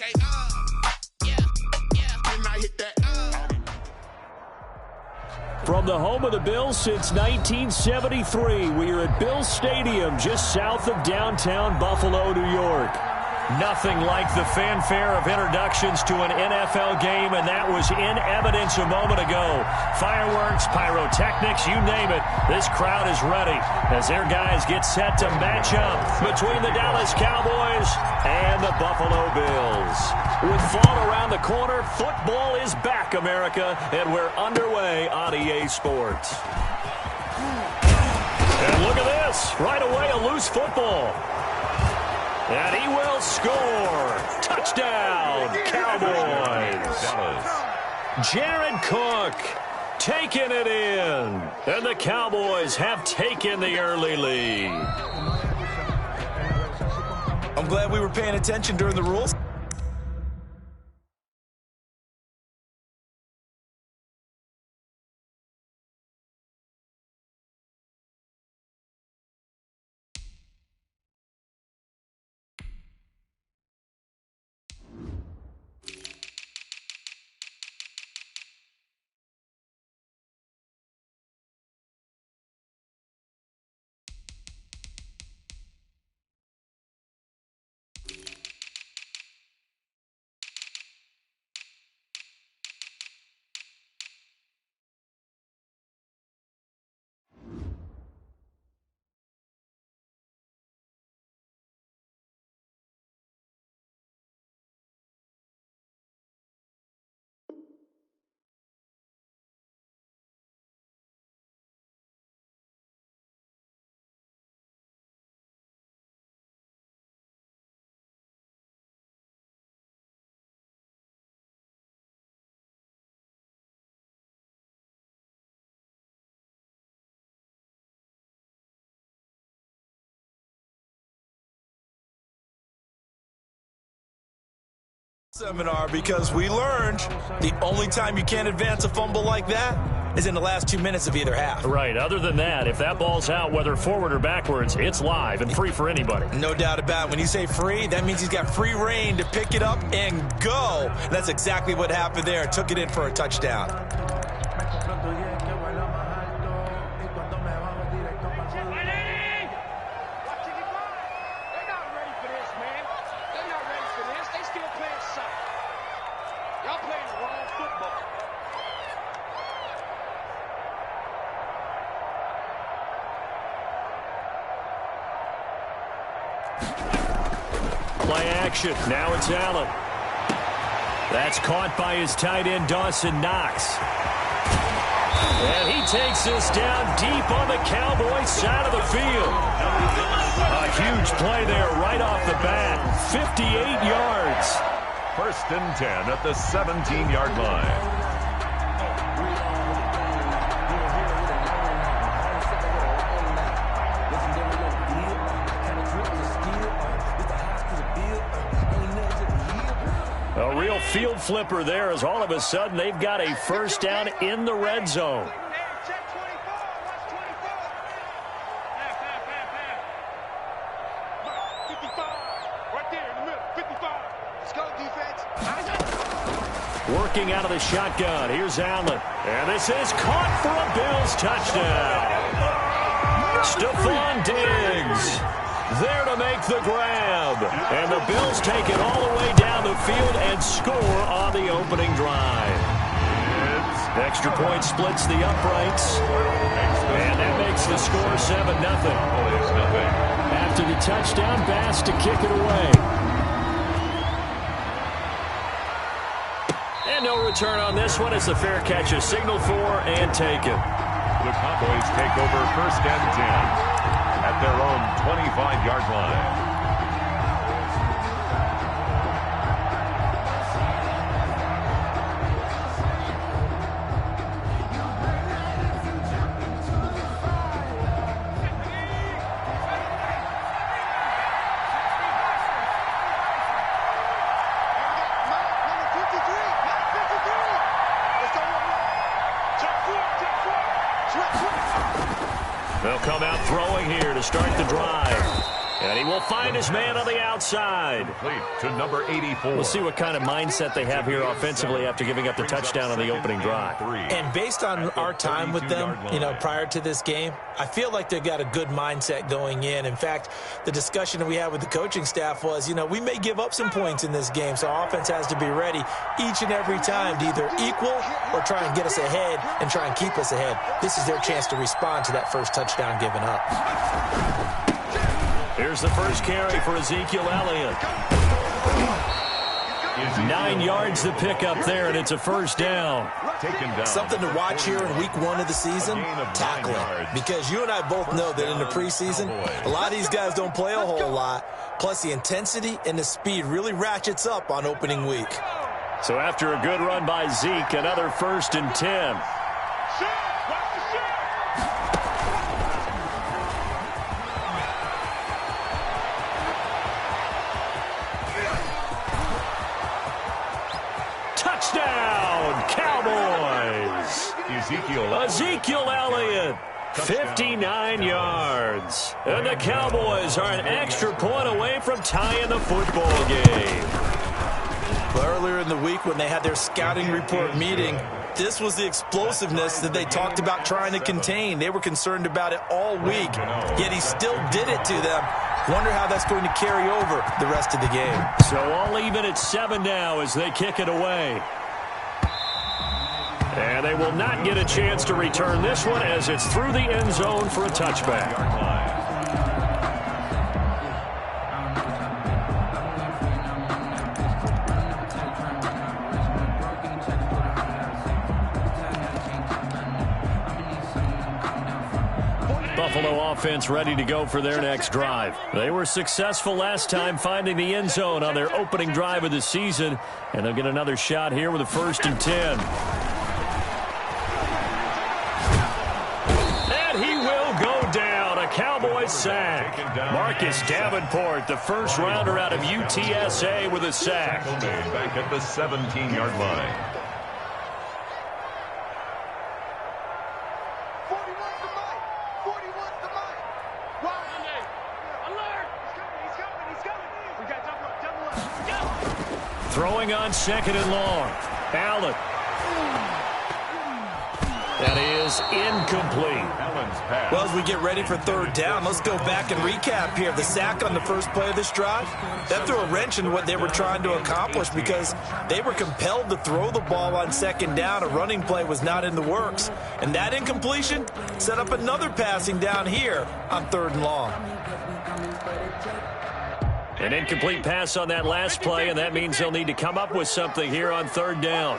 Okay, yeah. Didn't I hit that? From the home of the Bills since 1973, we are at Bills Stadium just south of downtown Buffalo, New York. Nothing like the fanfare of introductions to an NFL game, and that was in evidence a moment ago. Fireworks, pyrotechnics, you name it. This crowd is ready as their guys get set to match up between the Dallas Cowboys and the Buffalo Bills. With fall around the corner, football is back, America, and we're underway on EA Sports. And look at this. Right away, a loose football. And he will score. Touchdown, Cowboys. Jared Cook taking it in. And the Cowboys have taken the early lead. I'm glad we were paying attention during the rules. Seminar, because we learned the only time you can't advance a fumble like that is in the last 2 minutes of either half. Right. Other than that, if that ball's out, whether forward or backwards, it's live and free for anybody. No doubt about it. When you say free, that means he's got free reign to pick it up and go. That's exactly what happened there. Took it in for a touchdown. Play action. Now it's Allen. That's caught by his tight end, Dawson Knox. And he takes this down deep on the Cowboys side of the field. A huge play there right off the bat. 58 yards. 1st and 10 at the 17-yard line. A real field flipper there as all of a sudden they've got a first down in the red zone. Working out of the shotgun. Here's Allen. And this is caught for a Bills touchdown. Stephon Diggs there to make the grab. And the Bills take it all the way down the field and score on the opening drive. Extra point splits the uprights. And that makes the score 7-0. After the touchdown, Bass to kick it away. And no return on this one. It's a fair catch, a signal for and taken. The Cowboys take over 1st and 10 at their own 25-yard line. They'll come out throwing here to start the drive. And he will find his man on the outside. Complete to number 84. We'll see what kind of mindset they have here offensively after giving up the touchdown on the opening drive. And based on our time with them, prior to this game, I feel like they've got a good mindset going in. In fact, the discussion that we had with the coaching staff was, we may give up some points in this game, so our offense has to be ready each and every time to either equal or try and get us ahead and try and keep us ahead. This is their chance to respond to that first touchdown given up. Here's the first carry for Ezekiel Elliott. 9 yards to pick up there, and it's a first down. Something to watch here in week 1 of the season, tackling. Because you and I both know that in the preseason, a lot of these guys don't play a whole lot. Plus, the intensity and the speed really ratchets up on opening week. So after a good run by Zeke, another 1st and 10. Touchdown, Cowboys! Ezekiel Elliott, 59 yards. And the Cowboys are an extra point away from tying the football game. But earlier in the week when they had their scouting report meeting, this was the explosiveness that they talked about trying to contain. They were concerned about it all week, yet he still did it to them. Wonder how that's going to carry over the rest of the game. So all even at 7 now as they kick it away. And they will not get a chance to return this one as it's through the end zone for a touchback. Buffalo offense ready to go for their next drive. They were successful last time finding the end zone on their opening drive of the season, and they'll get another shot here with a 1st and 10. And he will go down, a Cowboys sack. Marcus Davenport, the first rounder out of UTSA with a sack. Back at the 17-yard line. Throwing on 2nd and long. Allen. That is incomplete. Well, as we get ready for 3rd down, let's go back and recap here. The sack on the first play of this drive, that threw a wrench in what they were trying to accomplish because they were compelled to throw the ball on 2nd down. A running play was not in the works. And that incompletion set up another passing down here on 3rd and long. An incomplete pass on that last play, and that means they'll need to come up with something here on 3rd down.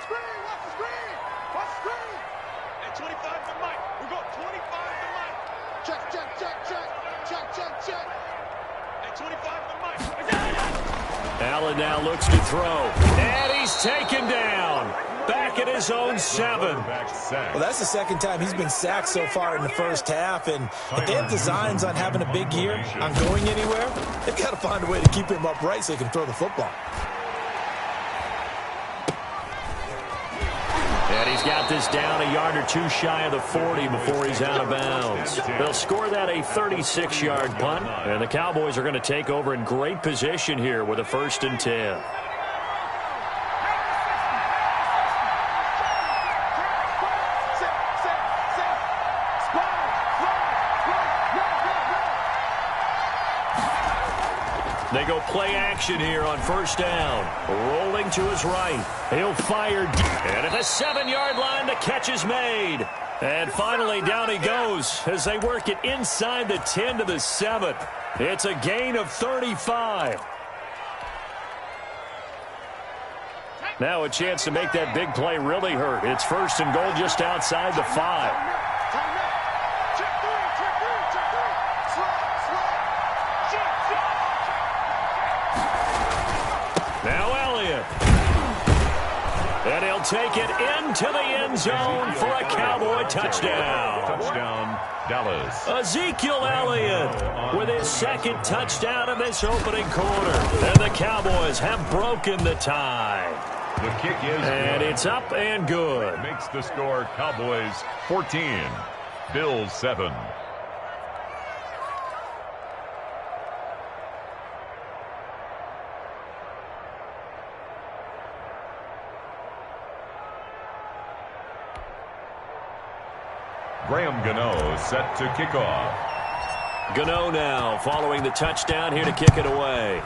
Allen now looks to throw, and he's taken down. Back at his own 7. Well, that's the 2nd time he's been sacked so far in the first half, and if they have designs on having a big year, on going anywhere, they've got to find a way to keep him upright so he can throw the football. And he's got this down a yard or 2 shy of the 40 before he's out of bounds. They'll score that a 36-yard punt, and the Cowboys are going to take over in great position here with a 1st and 10. They go play action here on 1st down. Rolling to his right. He'll fire deep. And at the 7-yard line, the catch is made. And finally, down he goes as they work it inside the 10 to the 7. It's a gain of 35. Now a chance to make that big play really hurt. It's 1st and goal just outside the 5. Now Elliott. And he'll take it into the end zone for a Cowboy touchdown. Touchdown, Dallas. Ezekiel Elliott with his 2nd touchdown in this opening quarter. And the Cowboys have broken the tie. The kick is and good. It's up and good. Makes the score Cowboys 14, Bills 7. Graham Gano set to kick off. Gano now following the touchdown here to kick it away.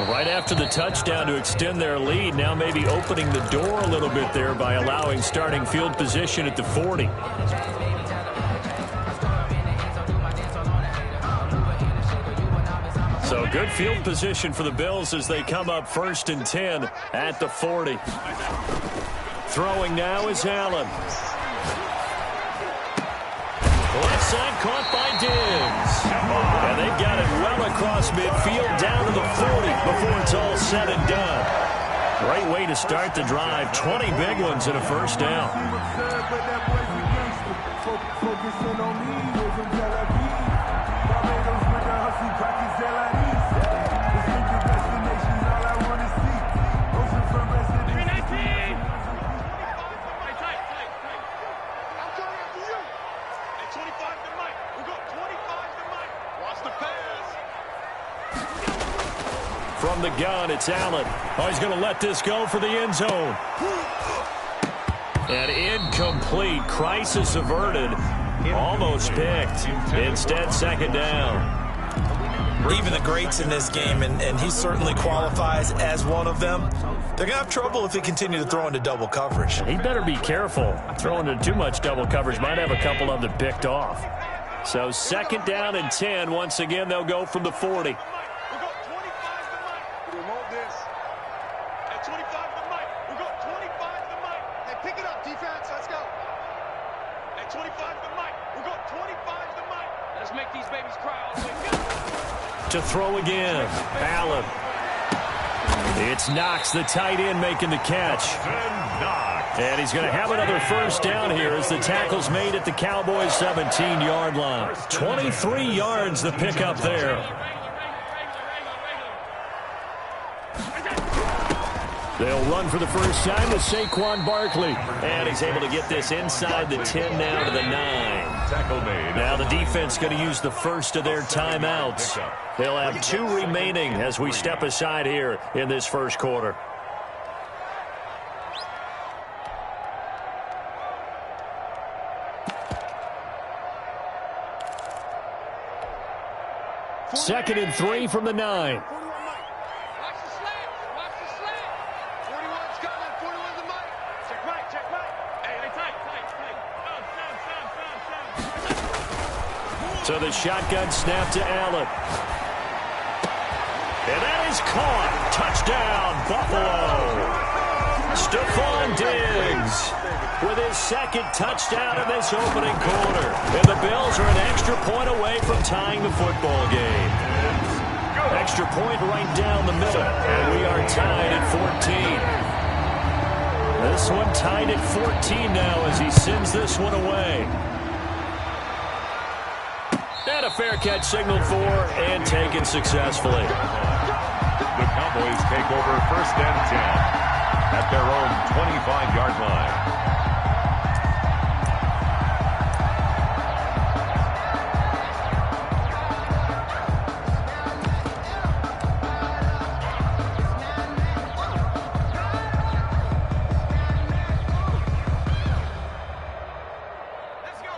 Right after the touchdown to extend their lead, now maybe opening the door a little bit there by allowing starting field position at the 40. So good field position for the Bills as they come up 1st and 10 at the 40. Throwing now is Allen. Left side caught by Diggs. And they've got it well across midfield down to the 40 before it's all said and done. Great way to start the drive. 20 big ones and a first down. From the gun, it's Allen. Oh, he's going to let this go for the end zone. And incomplete. Crisis averted. Almost picked. Instead, second down. Even the greats in this game, and he certainly qualifies as one of them, they're going to have trouble if they continue to throw into double coverage. He better be careful. Throwing into too much double coverage might have a couple of them picked off. So second down and 10. Once again, they'll go from the 40. To throw again. Allen. It's Knox, the tight end, making the catch. And he's going to have another first down here as the tackle's made at the Cowboys' 17-yard line. 23 yards the pickup there. They'll run for the first time with Saquon Barkley. And he's able to get this inside the 10 now to the 9. Now the defense going to use the first of their timeouts. They'll have 2 remaining as we step aside here in this first quarter. Second and 3 from the 9. So the shotgun snap to Allen. And that is caught. Touchdown, Buffalo. Stephon Diggs with his second touchdown in this opening quarter. And the Bills are an extra point away from tying the football game. Extra point right down the middle. And we are tied at 14. This one tied at 14 now as he sends this one away. And a fair catch signaled for and taken successfully. The Cowboys take over 1st and 10 at their own 25-yard line.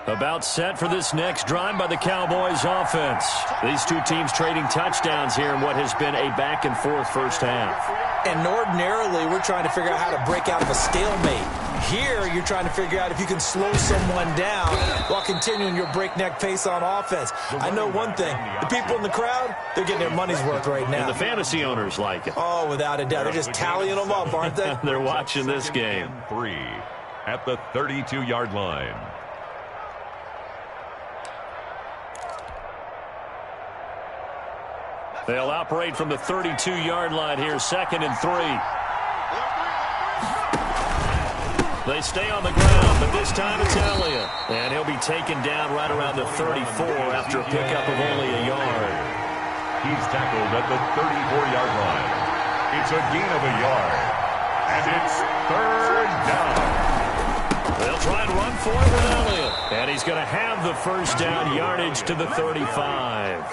About set for this next drive by the Cowboys offense. These two teams trading touchdowns here in what has been a back-and-forth first half. And ordinarily, we're trying to figure out how to break out of a stalemate. Here, you're trying to figure out if you can slow someone down while continuing your breakneck pace on offense. I know one thing. The people in the crowd, they're getting their money's worth right now. And the fantasy owners like it. Oh, without a doubt. They're just tallying them up, aren't they? They're watching this game. 3 at the 32-yard line. They'll operate from the 32-yard line here, 2nd and 3. They stay on the ground, but this time it's Elliott. And he'll be taken down right around the 34 after a pickup of only a yard. He's tackled at the 34-yard line. It's a gain of a yard. And it's 3rd down. They'll try and run for it with Elliott. And he's going to have the first down yardage to the 35.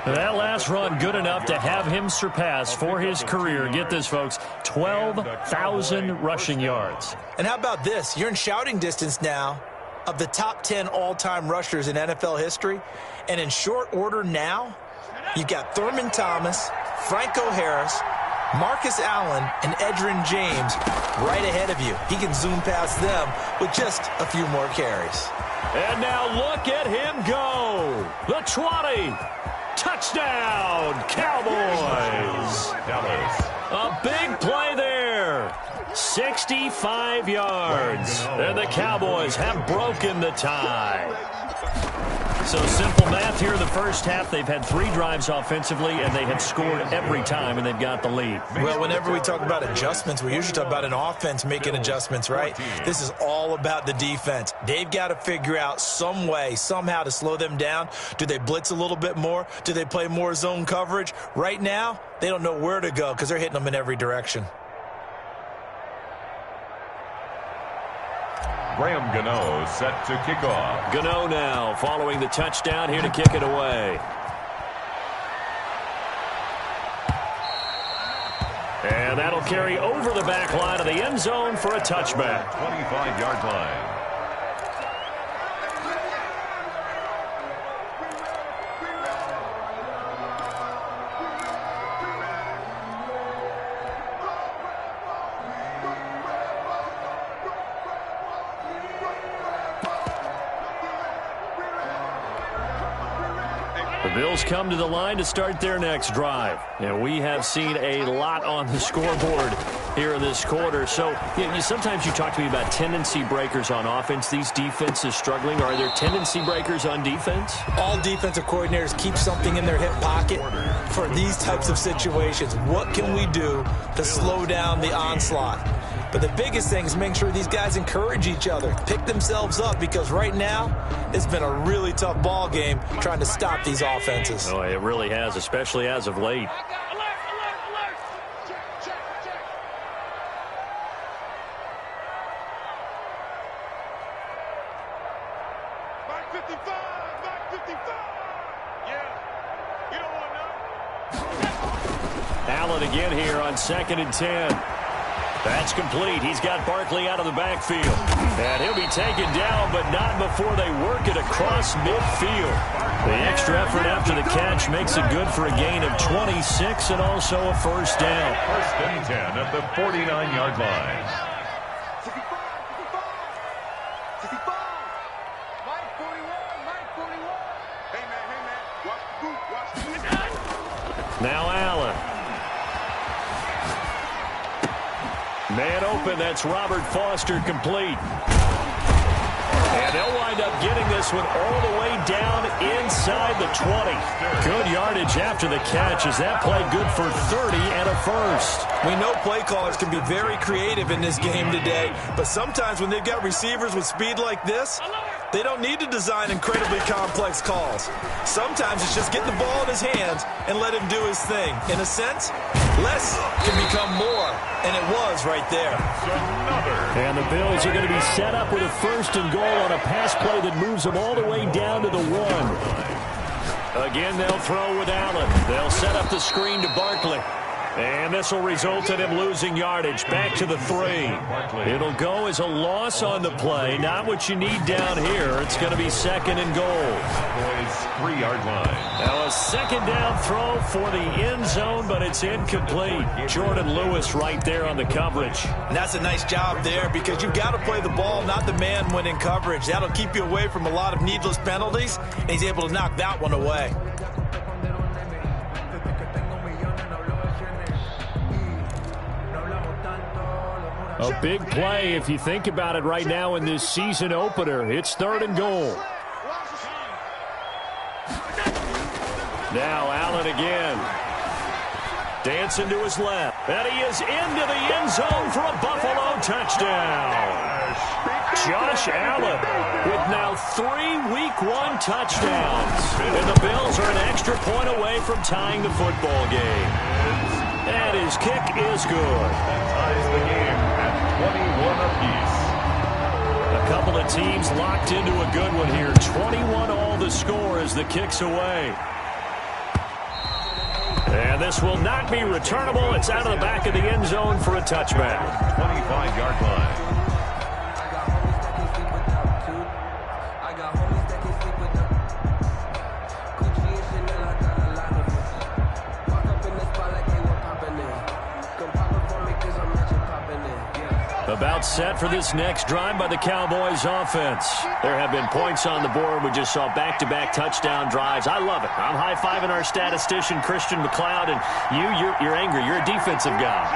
That last run good enough to have him surpass for his career, get this folks, 12,000 rushing yards. And how about this? You're in shouting distance now of the top 10 all-time rushers in NFL history. And in short order now, you've got Thurman Thomas, Franco Harris, Marcus Allen, and Edgerrin James right ahead of you. He can zoom past them with just a few more carries. And now look at him go. The 20. Touchdown, Cowboys. A big play there. 65 yards. And the Cowboys have broken the tie. So simple math here in the first half. They've had 3 drives offensively, and they have scored every time, and they've got the lead. Well, whenever we talk about adjustments, we usually talk about an offense making adjustments, right? This is all about the defense. They've got to figure out some way, somehow to slow them down. Do they blitz a little bit more? Do they play more zone coverage? Right now, they don't know where to go because they're hitting them in every direction. Graham Gano set to kick off. Gano now following the touchdown here to kick it away. And that'll carry over the back line of the end zone for a touchback. 25-yard line. The Bills come to the line to start their next drive. And we have seen a lot on the scoreboard here in this quarter. So sometimes you talk to me about tendency breakers on offense. These defenses struggling. Are there tendency breakers on defense? All defensive coordinators keep something in their hip pocket for these types of situations. What can we do to slow down the onslaught? But the biggest thing is make sure these guys encourage each other, pick themselves up, because right now it's been a really tough ball game trying to stop these offenses. Oh, it really has, especially as of late. Allen again here on 2nd and 10. That's complete. He's got Barkley out of the backfield. And he'll be taken down, but not before they work it across midfield. The extra effort after the catch makes it good for a gain of 26 and also a first down. 1st and 10 at the 49-yard line. Now Allen. Man open, that's Robert Foster complete. And they'll wind up getting this one all the way down inside the 20. Good yardage after the catch. Is that play good for 30 and a first? We know play callers can be very creative in this game today, but sometimes when they've got receivers with speed like this, they don't need to design incredibly complex calls. Sometimes it's just get the ball in his hands and let him do his thing. In a sense, less can become more, and it was right there. And the Bills are going to be set up with a 1st and goal on a pass play that moves them all the way down to the 1. Again, they'll throw with Allen. They'll set up the screen to Barkley. And this will result in him losing yardage. Back to the 3. It'll go as a loss on the play. Not what you need down here. It's going to be 2nd and goal. Boys, 3-yard line. Now a 2nd down throw for the end zone, but it's incomplete. Jordan Lewis right there on the coverage. And that's a nice job there because you've got to play the ball, not the man when in coverage. That'll keep you away from a lot of needless penalties, and he's able to knock that one away. A big play if you think about it right now in this season opener. It's 3rd and goal. Now Allen again. Dancing to his left. And he is into the end zone for a Buffalo touchdown. Josh Allen with now 3 Week 1 touchdowns. And the Bills are an extra point away from tying the football game. And his kick is good. That ties the game at 21 apiece. A couple of teams locked into a good one here. 21 all the score as the kick's away. And this will not be returnable. It's out of the back of the end zone for a touchback. 25-yard line. About set for this next drive by the Cowboys offense. There have been points on the board. We just saw back-to-back touchdown drives. I love it. I'm high-fiving our statistician, Christian McLeod, and you're angry. You're a defensive guy.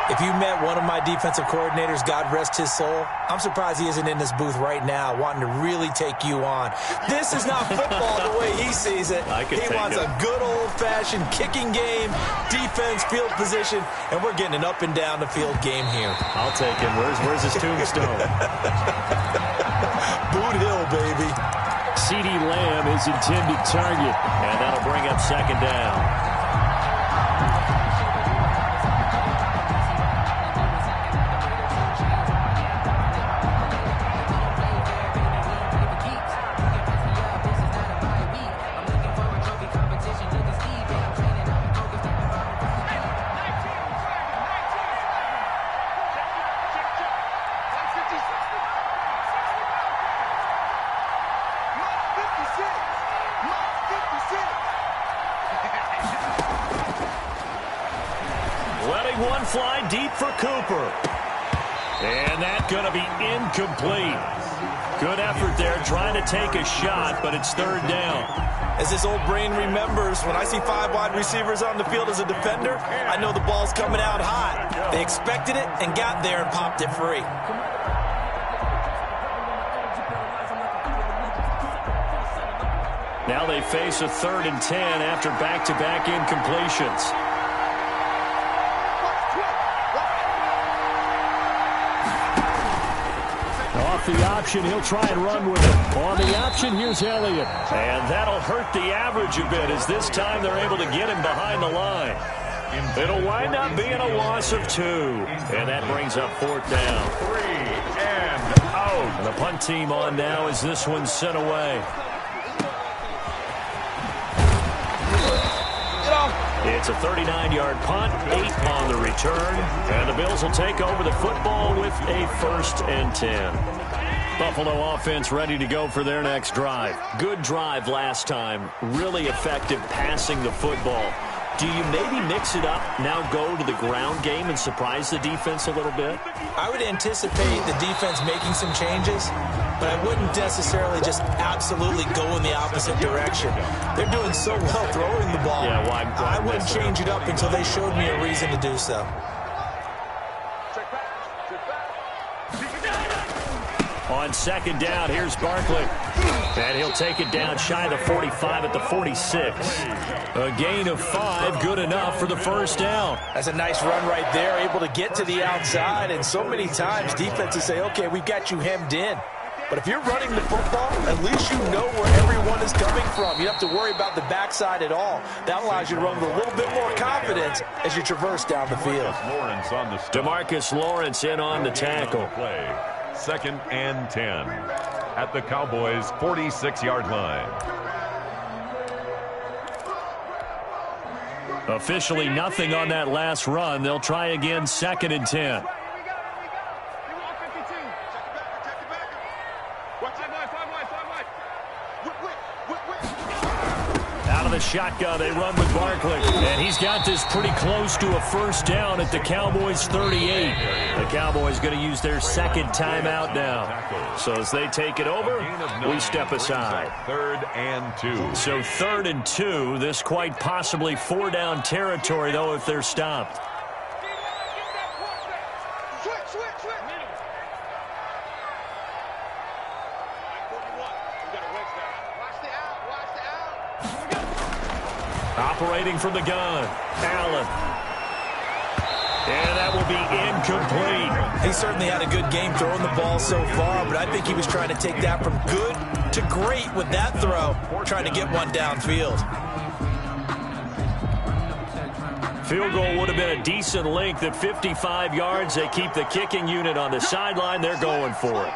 If you met one of my defensive coordinators, God rest his soul, I'm surprised he isn't in this booth right now wanting to really take you on. This is not football the way he sees it. He wants a good old-fashioned kicking game, defense, field position, and we're getting an up-and-down-the-field game here. I'll take him. Where's his tombstone? Boot Hill, baby. CeeDee Lamb is intended target, and that'll bring up second down. One fly deep for Cooper. And that's going to be incomplete. Good effort there trying to take a shot, but it's third down. As this old brain remembers, when I see 5 wide receivers on the field as a defender, I know the ball's coming out hot. They expected it and got there and popped it free. Now they face a 3rd and 10 after back-to-back incompletions. The option, he'll try and run with it. On the option, here's Elliott. And that'll hurt the average a bit as this time they're able to get him behind the line. It'll wind up being a loss of 2. And that brings up 4th down. 3 and out. And the punt team on now as this one's sent away. It's a 39-yard punt, 8 on the return. And the Bills will take over the football with a 1st and 10. Buffalo offense ready to go for their next drive. Good drive last time. Really effective passing the football. Do you maybe mix it up, now go to the ground game and surprise the defense a little bit? I would anticipate the defense making some changes, but I wouldn't necessarily just absolutely go in the opposite direction. They're doing so well throwing the ball. Yeah, well, I wouldn't change it up until they showed me a reason to do so. On 2nd down, here's Barkley. And he'll take it down shy of the 45 at the 46. A gain of 5, good enough for the 1st down. That's a nice run right there, able to get to the outside. And so many times defenses say, okay, we've got you hemmed in. But if you're running the football, at least you know where everyone is coming from. You don't have to worry about the backside at all. That allows you to run with a little bit more confidence as you traverse down the field. DeMarcus Lawrence in on the tackle. 2nd and 10 at the Cowboys' 46-yard line. Officially nothing on that last run. They'll try again 2nd and 10. Out of the shotgun, they run with Barkley. And he's got this pretty close to a 1st down at the Cowboys' 38. The Cowboys going to use their 2nd timeout now. So as they take it over, we step aside. 3rd and 2. So 3rd and 2. This quite possibly 4-down territory, though, if they're stopped. Operating from the gun, Allen. And that will be incomplete. He certainly had a good game throwing the ball so far, but I think he was trying to take that from good to great with that throw, trying to get one downfield. Field goal would have been a decent length at 55 yards. They keep the kicking unit on the sideline. They're going for it.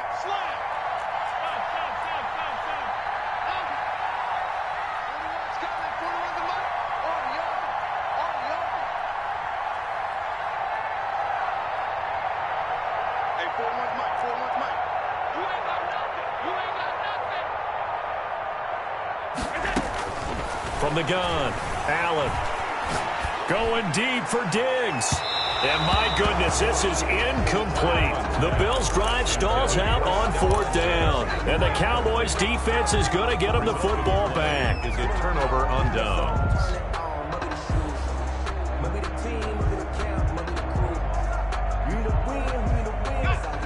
From the gun, Allen going deep for Diggs. And my goodness, this is incomplete. The Bills' drive stalls out on 4th down. And the Cowboys' defense is going to get them the football back. Is a turnover on downs.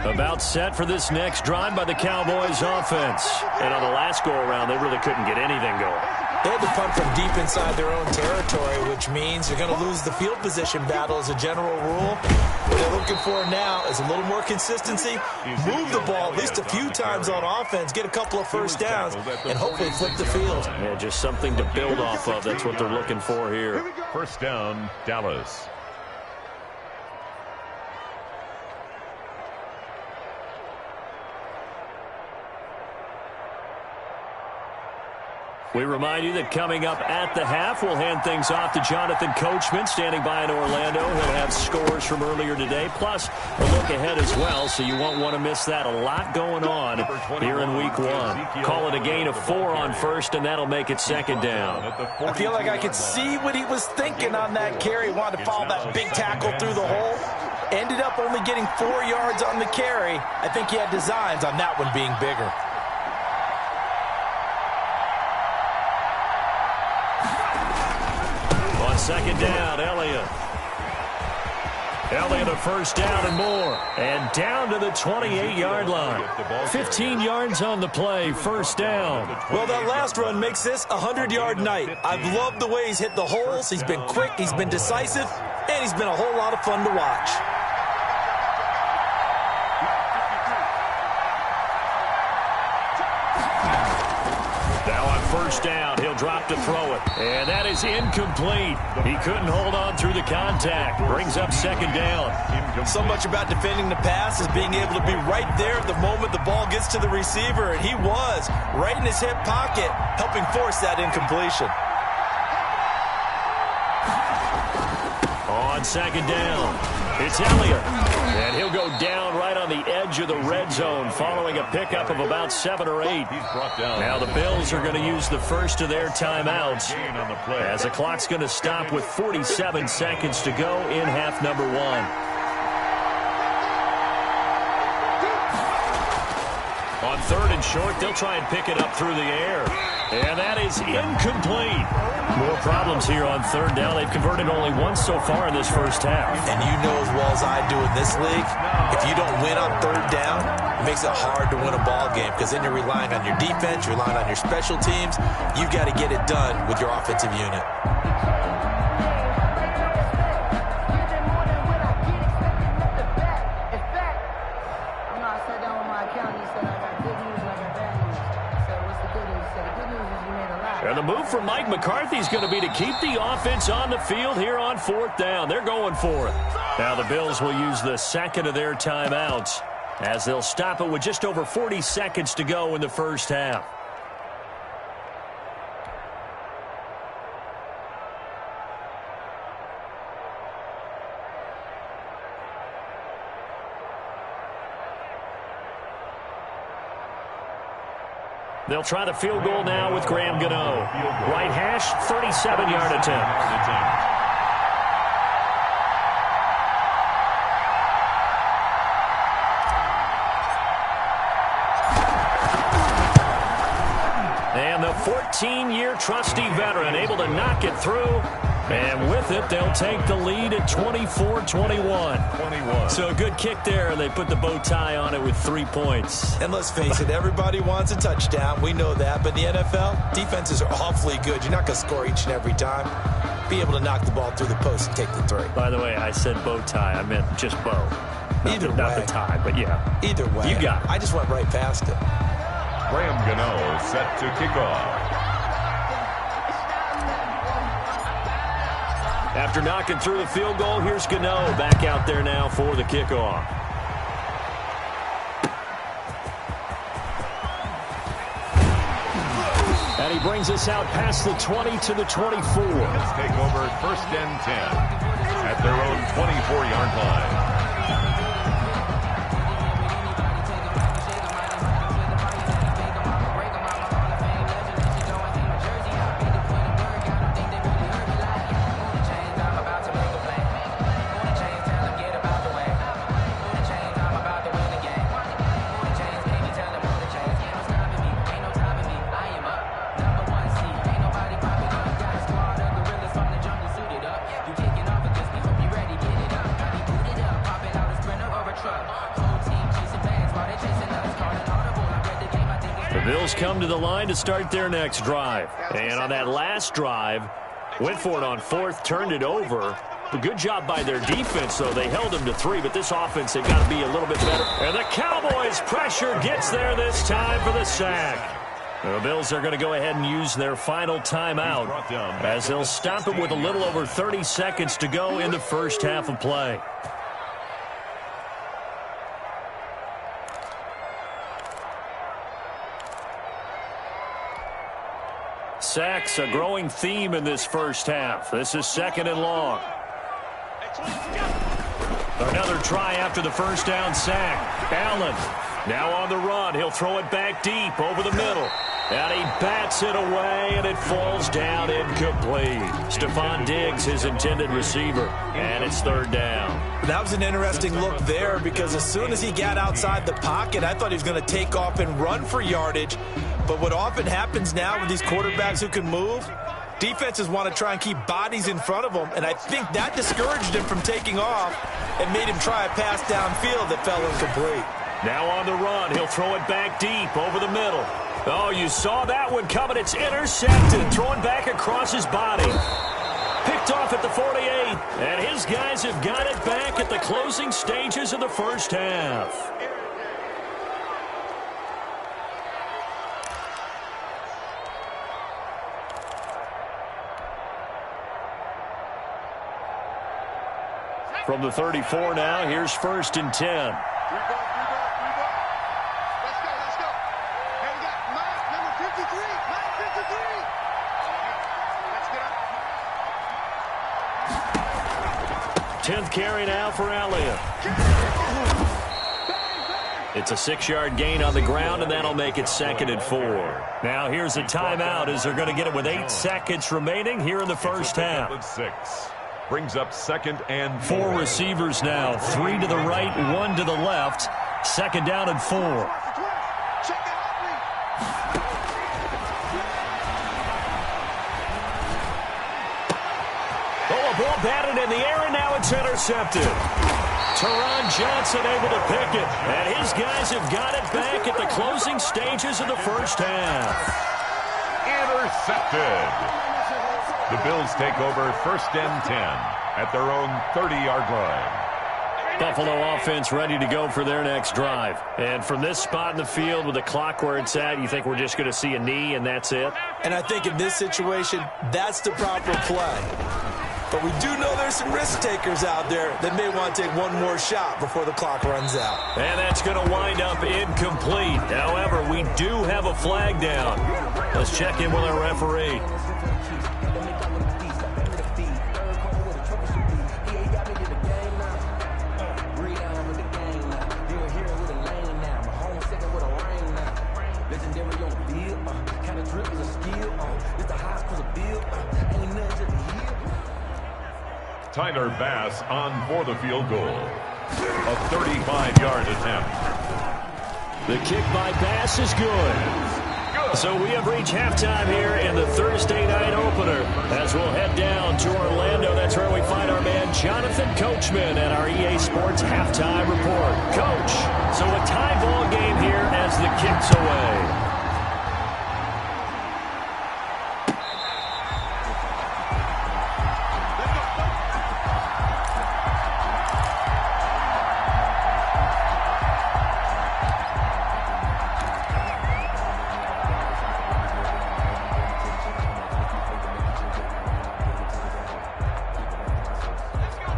About set for this next drive by the Cowboys offense. And on the last go-around, they really couldn't get anything going. They had to punt from deep inside their own territory, which means you're going to lose the field position battle as a general rule. What they're looking for now is a little more consistency, move the ball at least a few times on offense, get a couple of first downs, and hopefully flip the field. Yeah, just something to build off of. That's what they're looking for here. First down, Dallas. We remind you that coming up at the half, we'll hand things off to Jonathan Coachman, standing by in Orlando. He'll have scores from earlier today, plus a look ahead as well, so you won't want to miss that. A lot going on here in Week 1. Call it a gain of 4 on first, and that'll make it 2nd down. I feel like I could see what he was thinking on that carry. Wanted to follow that big tackle through the hole. Ended up only getting 4 yards on the carry. I think he had designs on that one being bigger. Second down, Elliott. Elliott a first down and more. And down to the 28-yard line. 15 yards on the play, first down. Well, that last run makes this a 100-yard night. I've loved the way he's hit the holes. He's been quick, he's been decisive, and he's been a whole lot of fun to watch. First down, he'll drop to throw it. And that is incomplete. He couldn't hold on through the contact. Brings up 2nd down. So much about defending the pass is being able to be right there at the moment the ball gets to the receiver. And he was right in his hip pocket, helping force that incompletion. On 2nd down, it's Elliott. And he'll go down right on the edge of the red zone following a pickup of about 7 or 8. Now the Bills are going to use the first of their timeouts as the clock's going to stop with 47 seconds to go in half number 1. On 3rd and short, they'll try and pick it up through the air. And that is incomplete. More problems here on 3rd down. They've converted only once so far in this first half. And you know as well as I do in this league, if you don't win on 3rd down, it makes it hard to win a ball game because then you're relying on your defense, you're relying on your special teams. You've got to get it done with your offensive unit. And the move from Mike McCarthy is going to be to keep the offense on the field here on 4th down. They're going for it. Now the Bills will use the second of their timeouts as they'll stop it with just over 40 seconds to go in the first half. They'll try the field goal now with Graham Gano. Right hash, 37-yard attempt. And the 14-year trusty veteran able to knock it through. And with it, they'll take the lead at 24-21. So a good kick there, and they put the bow tie on it with 3 points. And let's face it, everybody wants a touchdown. We know that. But in the NFL, defenses are awfully good. You're not going to score each and every time. Be able to knock the ball through the post and take the 3. By the way, I said bow tie. I meant just bow. Not the tie, but yeah. Either way. You got it. I just went right past it. Graham Gano set to kick off. After knocking through the field goal, here's Gano back out there now for the kickoff. And he brings us out past the 20 to the 24. Let's take over 1st and 10 at their own 24-yard line. Bills come to the line to start their next drive. And on that last drive, went for it on fourth, turned it over. A good job by their defense, though. They held them to 3, but this offense, they've got to be a little bit better. And the Cowboys' pressure gets there this time for the sack. The Bills are going to go ahead and use their final timeout as they'll stop it with a little over 30 seconds to go in the first half of play. Sacks, a growing theme in this first half. This is 2nd and long. Another try after the first down sack. Allen now on the run. He'll throw it back deep over the middle. And he bats it away, and it falls down incomplete. Stephon Diggs, his intended receiver, and it's 3rd down. That was an interesting look there because as soon as he got outside the pocket, I thought he was going to take off and run for yardage. But what often happens now with these quarterbacks who can move, defenses want to try and keep bodies in front of them, and I think that discouraged him from taking off and made him try a pass downfield that fell incomplete. Now on the run, he'll throw it back deep over the middle. Oh, you saw that one coming. It's intercepted, throwing back across his body. Picked off at the 48, and his guys have got it back at the closing stages of the first half. From the 34 now, here's 1st and 10. Let's go. Hey, we got Mike, number 53. Mike, 53. Let's get up. 10th carry now for Elliott. It's a 6-yard gain on the ground, and that'll make it 2nd and 4. Now here's a timeout as they're going to get it with 8 seconds remaining here in the first half. 6. Brings up 2nd and 4 receivers now. 3 to the right, 1 to the left. 2nd down and 4. Oh, a ball batted in the air, and now it's intercepted. Teron Johnson able to pick it, and his guys have got it back at the closing stages of the first half. intercepted. The Bills take over 1st and 10 at their own 30-yard line. Buffalo offense ready to go for their next drive. And from this spot in the field with the clock where it's at, you think we're just going to see a knee and that's it? And I think in this situation, that's the proper play. But we do know there's some risk takers out there that may want to take one more shot before the clock runs out. And that's going to wind up incomplete. However, we do have a flag down. Let's check in with our referee. Tyler Bass on for the field goal. A 35-yard attempt. The kick by Bass is good. So we have reached halftime here in the Thursday night opener. As we'll head down to Orlando, that's where we find our man Jonathan Coachman at our EA Sports Halftime Report. Coach, so a tie ball game here as the kick's away.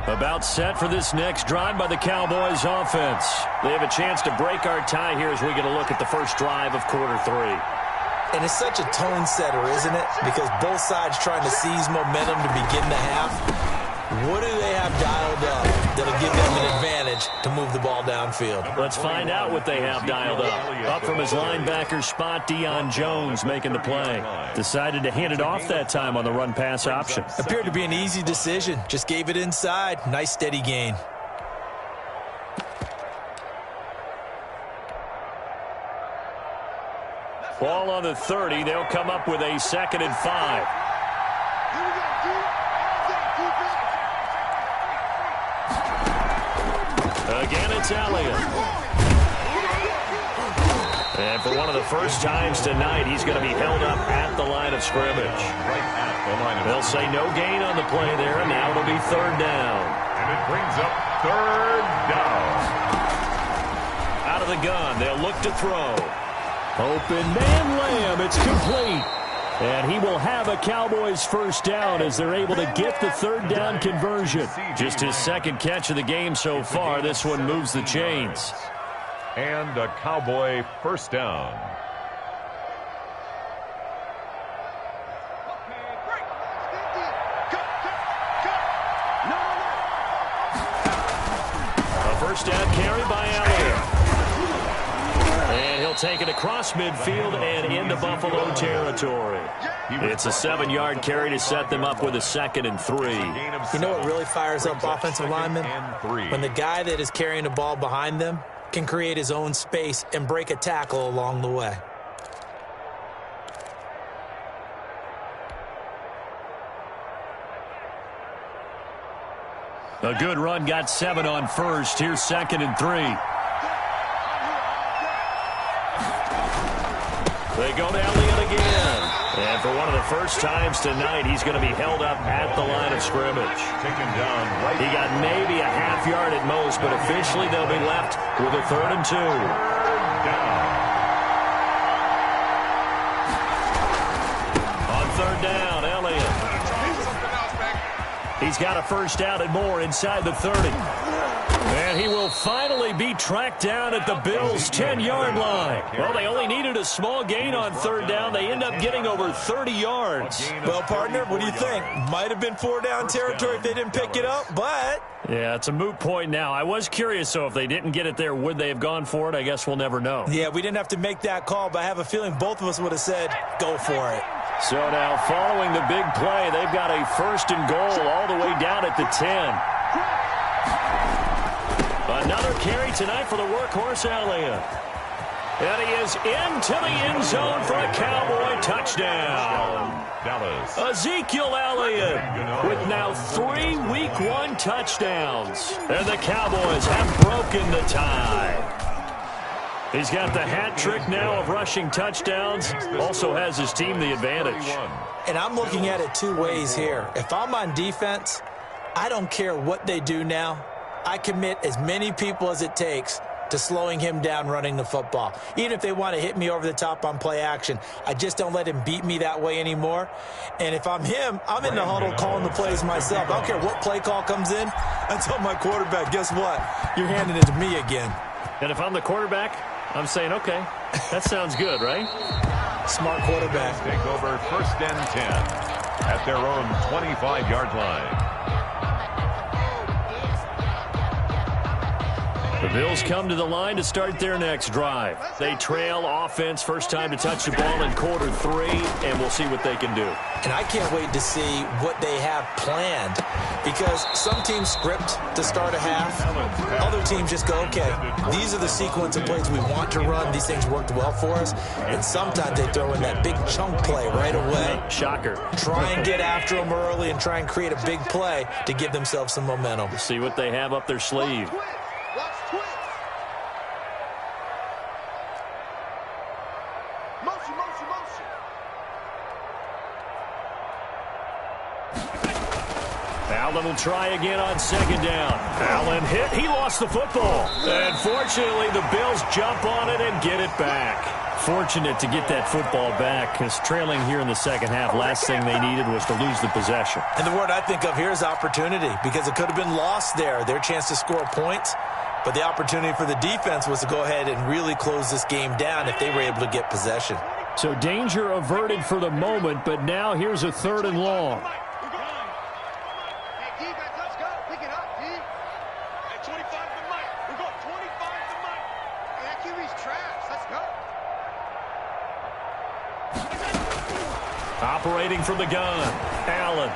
About set for this next drive by the Cowboys offense. They have a chance to break our tie here as we get a look at the first drive of quarter 3. And it's such a tone setter, isn't it? Because both sides trying to seize momentum to begin the half. What do they have dialed up that'll give them an advantage to move the ball downfield? Let's find out what they have dialed up. Up from his linebacker spot, Deion Jones making the play. Decided to hand it off that time on the run-pass option. Appeared to be an easy decision. Just gave it inside. Nice steady gain. Ball on the 30. They'll come up with a 2nd and 5. Again, it's Elliott. And for one of the first times tonight, he's going to be held up at the line of scrimmage. They'll say no gain on the play there, and now it'll be third down. And it brings up third down. Out of the gun, they'll look to throw. Open man Lamb, it's complete. And he will have a Cowboys first down as they're able to get the third down conversion. Just his second catch of the game so far. This one moves the chains. And a Cowboy first down. A first down carry by Elliott. And he'll take it across midfield and into Buffalo territory. It's a 7-yard carry to set them up with a 2nd and 3. You know what really fires up offensive linemen? When the guy that is carrying the ball behind them can create his own space and break a tackle along the way. A good run, got 7 on first. Here's 2nd and 3. They go to Elliott again. And for one of the first times tonight, he's going to be held up at the line of scrimmage. Taken down right. He got maybe a half yard at most, but officially they'll be left with a 3rd and 2. Down. On 3rd down, Elliott. He's got a first down and more inside the 30. And he will finally be tracked down at the Bills' 10-yard line. Well, they only needed a small gain on 3rd down. They end up getting over 30 yards. Well, partner, what do you think? Might have been 4-down territory if they didn't pick it up, but... Yeah, it's a moot point now. I was curious, so if they didn't get it there, would they have gone for it? I guess we'll never know. Yeah, we didn't have to make that call, but I have a feeling both of us would have said, go for it. So now, following the big play, they've got a 1st and goal all the way down at the 10. Another carry tonight for the workhorse, Elliott. And he is into the end zone for a Cowboy touchdown. Dallas. Ezekiel Elliott with now 3 Week 1 touchdowns. And the Cowboys have broken the tie. He's got the hat trick now of rushing touchdowns. Also has his team the advantage. And I'm looking at it 2 ways here. If I'm on defense, I don't care what they do now. I commit as many people as it takes to slowing him down running the football. Even if they want to hit me over the top on play action, I just don't let him beat me that way anymore. And if I'm him, I'm in the huddle calling the plays myself. I don't care what play call comes in. I tell my quarterback, guess what? You're handing it to me again. And if I'm the quarterback, I'm saying, okay, that sounds good, right? Smart quarterback. Take over 1st and 10 at their own 25-yard line. The Bills come to the line to start their next drive. They trail offense, first time to touch the ball in quarter 3, and we'll see what they can do. And I can't wait to see what they have planned, because some teams script to start a half. Other teams just go, okay, these are the sequence of plays we want to run. These things worked well for us. And sometimes they throw in that big chunk play right away. Shocker. Try and get after them early and try and create a big play to give themselves some momentum. See what they have up their sleeve. Allen will try again on 2nd down. Allen hit. He lost the football. And fortunately, the Bills jump on it and get it back. Fortunate to get that football back, because trailing here in the second half, last thing they needed was to lose the possession. And the word I think of here is opportunity, because it could have been lost there. Their chance to score points. But the opportunity for the defense was to go ahead and really close this game down if they were able to get possession. So danger averted for the moment, but now here's a 3rd and long. Operating from the gun, Allen.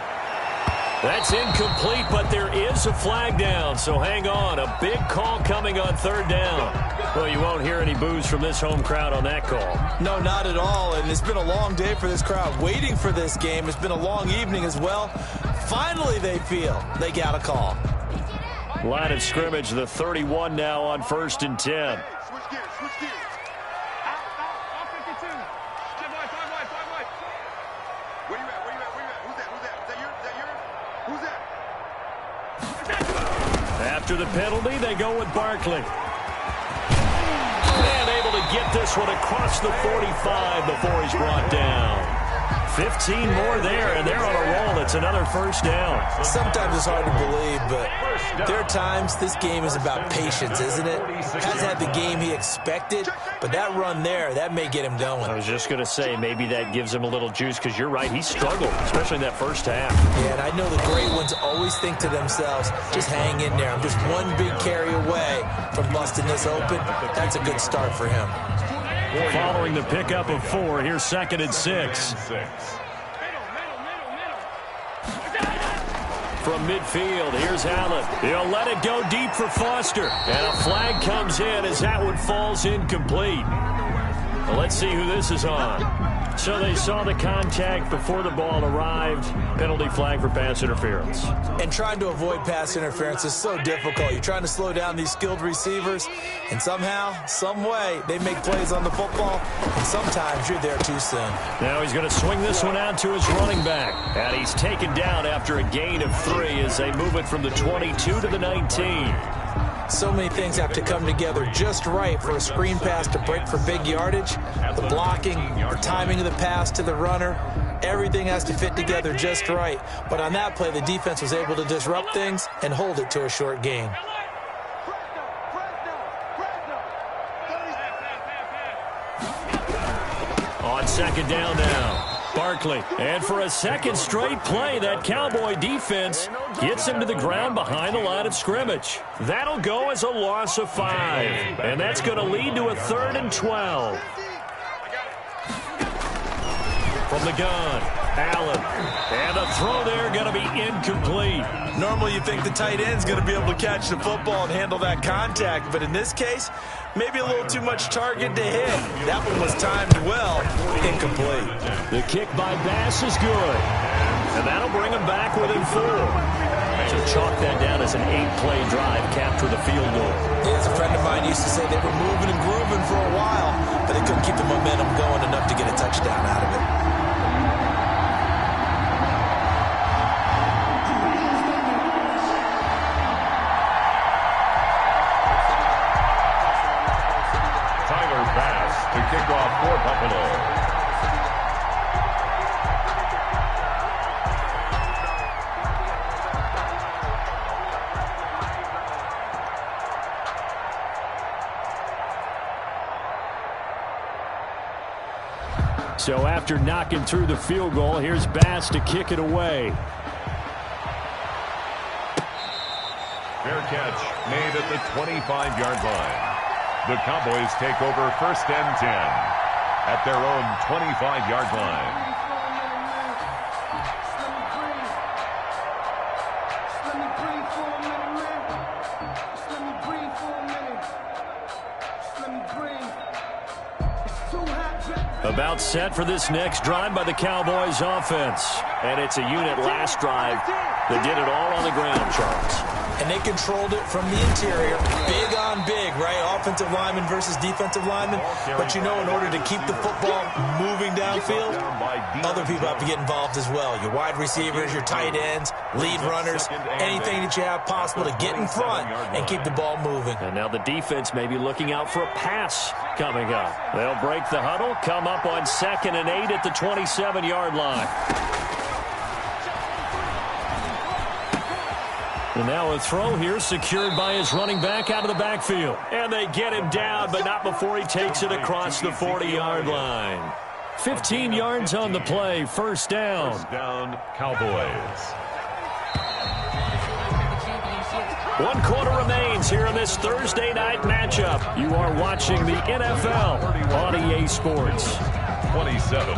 That's incomplete, but there is a flag down, so hang on. A big call coming on 3rd down. Well, you won't hear any boos from this home crowd on that call. No, not at all, and it's been a long day for this crowd waiting for this game. It's been a long evening as well. Finally, they feel they got a call. Line of scrimmage, the 31 now on 1st and 10. After the penalty, they go with Barkley. And able to get this one across the 45 before he's brought down. 15 more there, and they're on a roll. It's another first down. Sometimes it's hard to believe, but there are times this game is about patience, isn't it? Hasn't had the game he expected, but that run there, that may get him going. I was just going to say, maybe that gives him a little juice, because you're right, he struggled, especially in that first half. Yeah, and I know the great ones always think to themselves, just hang in there. I'm just one big carry away from busting this open. That's a good start for him. Following the pickup of 4, here's 2nd and 6. From midfield, here's Allen. He'll let it go deep for Foster. And a flag comes in as that one falls incomplete. Well, let's see who this is on. So they saw the contact before the ball arrived. Penalty flag for pass interference. And trying to avoid pass interference is so difficult. You're trying to slow down these skilled receivers, and somehow, some way, they make plays on the football, and sometimes you're there too soon. Now he's going to swing this one out to his running back. And he's taken down after a gain of 3 as they move it from the 22 to the 19. So many things have to come together just right for a screen pass to break for big yardage. The blocking, the timing of the pass to the runner, everything has to fit together just right. But on that play, the defense was able to disrupt things and hold it to a short gain. On 2nd down now. Barkley, and for a second straight play, that Cowboy defense gets him to the ground behind the line of scrimmage. That'll go as a loss of 5, and that's going to lead to a 3rd and 12. From the gun, Allen, and the throw there going to be incomplete. Normally you think the tight end's going to be able to catch the football and handle that contact, but in this case, maybe a little too much target to hit. That one was timed well, incomplete. The kick by Bass is good, and that'll bring him back within 4. So chalk that down as an 8-play drive, capture the field goal. Yeah, as a friend of mine used to say, they were moving and grooving for a while, but they couldn't keep the momentum going enough to get a touchdown out of it. To kick off for Buffalo. So after knocking through the field goal, here's Bass to kick it away. Fair catch made at the 25-yard line. The Cowboys take over 1st and 10 at their own 25-yard line. About set for this next drive by the Cowboys offense. And it's a unit last drive that did it all on the ground, Charles. And they controlled it from the interior. Big on big, right? Offensive lineman versus defensive lineman. But you know, in order to keep the football moving downfield, other people have to get involved as well. Your wide receivers, your tight ends, lead runners, anything that you have possible to get in front and keep the ball moving. And now the defense may be looking out for a pass coming up. They'll break the huddle, come up on 2nd and 8 at the 27-yard line. And now a throw here secured by his running back out of the backfield. And they get him down, but not before he takes it across the 40-yard line. 15 yards on the play, 1st down. 1st down, Cowboys. 1 quarter remains here in this Thursday night matchup. You are watching the NFL on EA Sports. 27.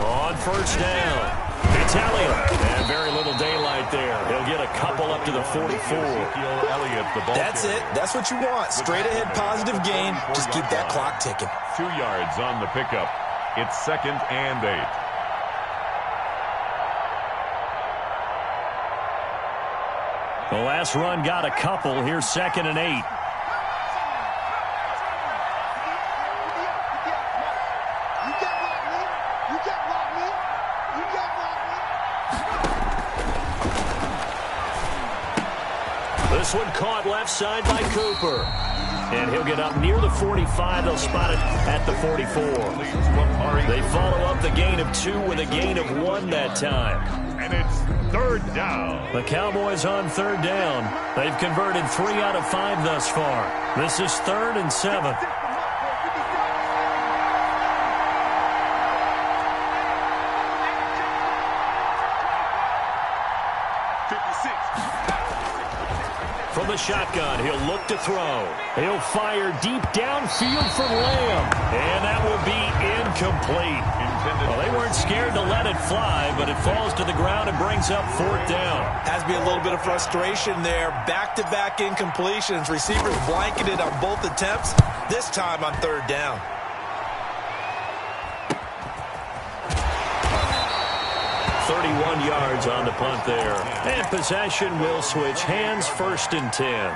On 1st down, Italian, and very little daylight there. He'll get a couple up to the 44. That's it. That's what you want. Straight ahead positive gain. Just keep that clock ticking. 2 yards on the pickup. It's 2nd and 8. The last run got a couple. Here's 2nd and 8. This one caught left side by Cooper. And he'll get up near the 45. They'll spot it at the 44. They follow up the gain of 2 with a gain of 1 that time. And it's 3rd down. The Cowboys on 3rd down. They've converted 3 out of 5 thus far. This is 3rd and 7. From the shotgun, he'll look to throw. He'll fire deep downfield for Lamb. And that will be incomplete. Well, they weren't scared to let it fly, but it falls to the ground and brings up 4th down. Has to be a little bit of frustration there. Back-to-back incompletions. Receivers blanketed on both attempts, this time on 3rd down. Yards on the punt there. And possession will switch hands, 1st and 10.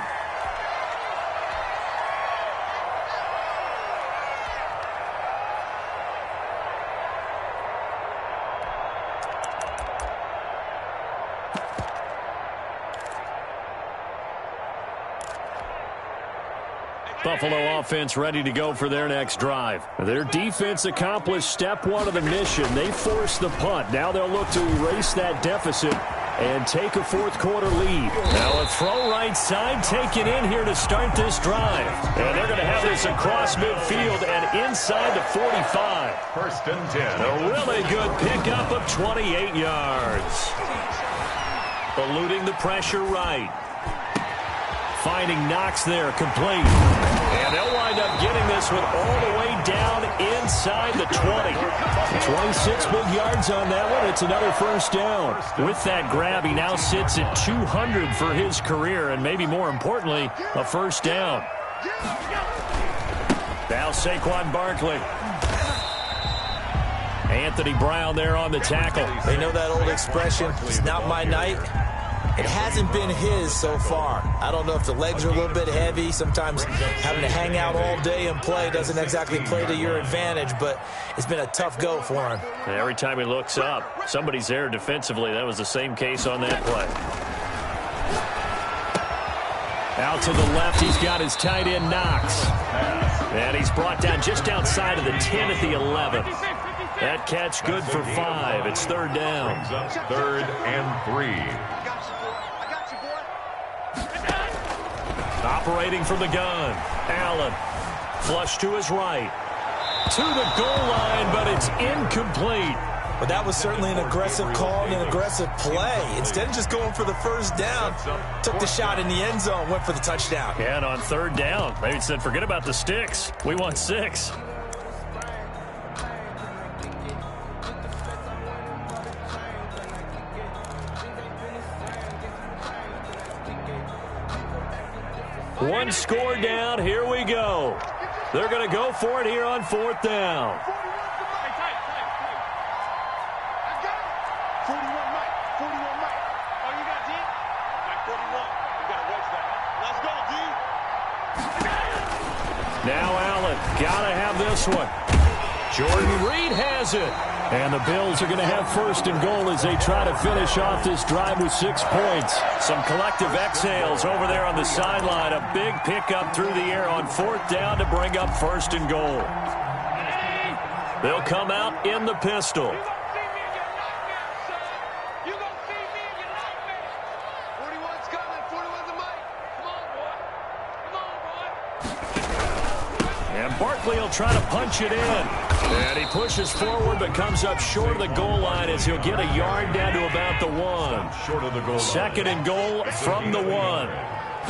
Buffalo offense ready to go for their next drive. Their defense accomplished step 1 of the mission. They forced the punt. Now they'll look to erase that deficit and take a 4th quarter lead. Now a throw right side taken in here to start this drive. And they're going to have this across midfield and inside the 45. 1st and 10. A really good pickup of 28 yards. Eluding the pressure right. Finding Knox there, complete. And they'll wind up getting this one all the way down inside the 20. 26 big yards on that one. It's another 1st down. With that grab, he now sits at 200 for his career, and maybe more importantly, a 1st down. Now Saquon Barkley. Anthony Brown there on the tackle. They know that old expression, it's not my night. It hasn't been his so far. I don't know if the legs are a little bit heavy. Sometimes having to hang out all day and play doesn't exactly play to your advantage, but it's been a tough go for him. Every time he looks up, somebody's there defensively. That was the same case on that play. Out to the left, he's got his tight end Knox. And he's brought down just outside of the 10 at the 11. That catch good for 5. It's 3rd down. 3rd and 3. Operating from the gun. Allen. Flush to his right. To the goal line, but it's incomplete. But that was certainly an aggressive call and an aggressive play. Instead of just going for the 1st down, took the shot in the end zone, went for the touchdown. And on 3rd down, they said, forget about the sticks. We want 6. One score down. Here we go. They're going to go for it here on 4th down. 41, Mike. 41, Mike. Oh, you got D? Mike 41. You got to watch that. Let's go, D. Now Allen. Got to have this one. Jordan Reed has it. And the Bills are going to have 1st and goal as they try to finish off this drive with 6 points. Some collective exhales over there on the sideline. A big pickup through the air on 4th down to bring up 1st and goal. They'll come out in the pistol. And Barkley will try to punch it in. And he pushes forward but comes up short of the goal line as he'll get a yard down to about the 1. Short of the goal line. 2nd and goal from the 1.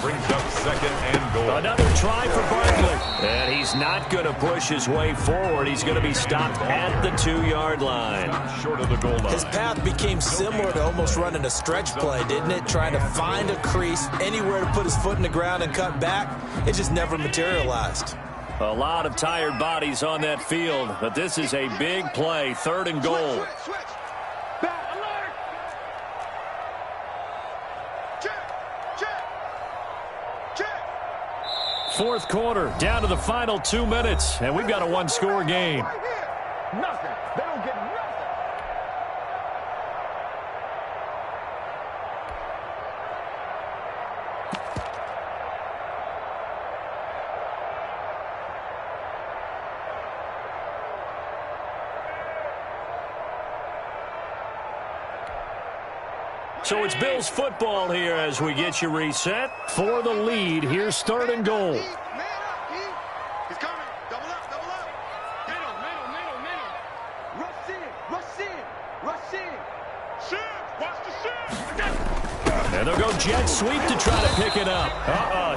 Brings up 2nd and goal. Another try for Barkley. And he's not going to push his way forward. He's going to be stopped at the 2-yard line. Short of the goal line. His path became similar to almost running a stretch play, didn't it? Trying to find a crease, anywhere to put his foot in the ground and cut back. It just never materialized. A lot of tired bodies on that field, but this is a big play. 3rd and goal. Switch. Back, alert. Check. 4th quarter, down to the final 2 minutes, and we've got a 1-score game. Right here. Nothing. They don't get nothing. So it's Bills football here as we get you reset. For the lead, here's 3rd and goal. Man up, Heath. He's coming. Double up. Middle. Rush in. Shift. Watch the shift. And they'll go jet sweep to try to pick it up.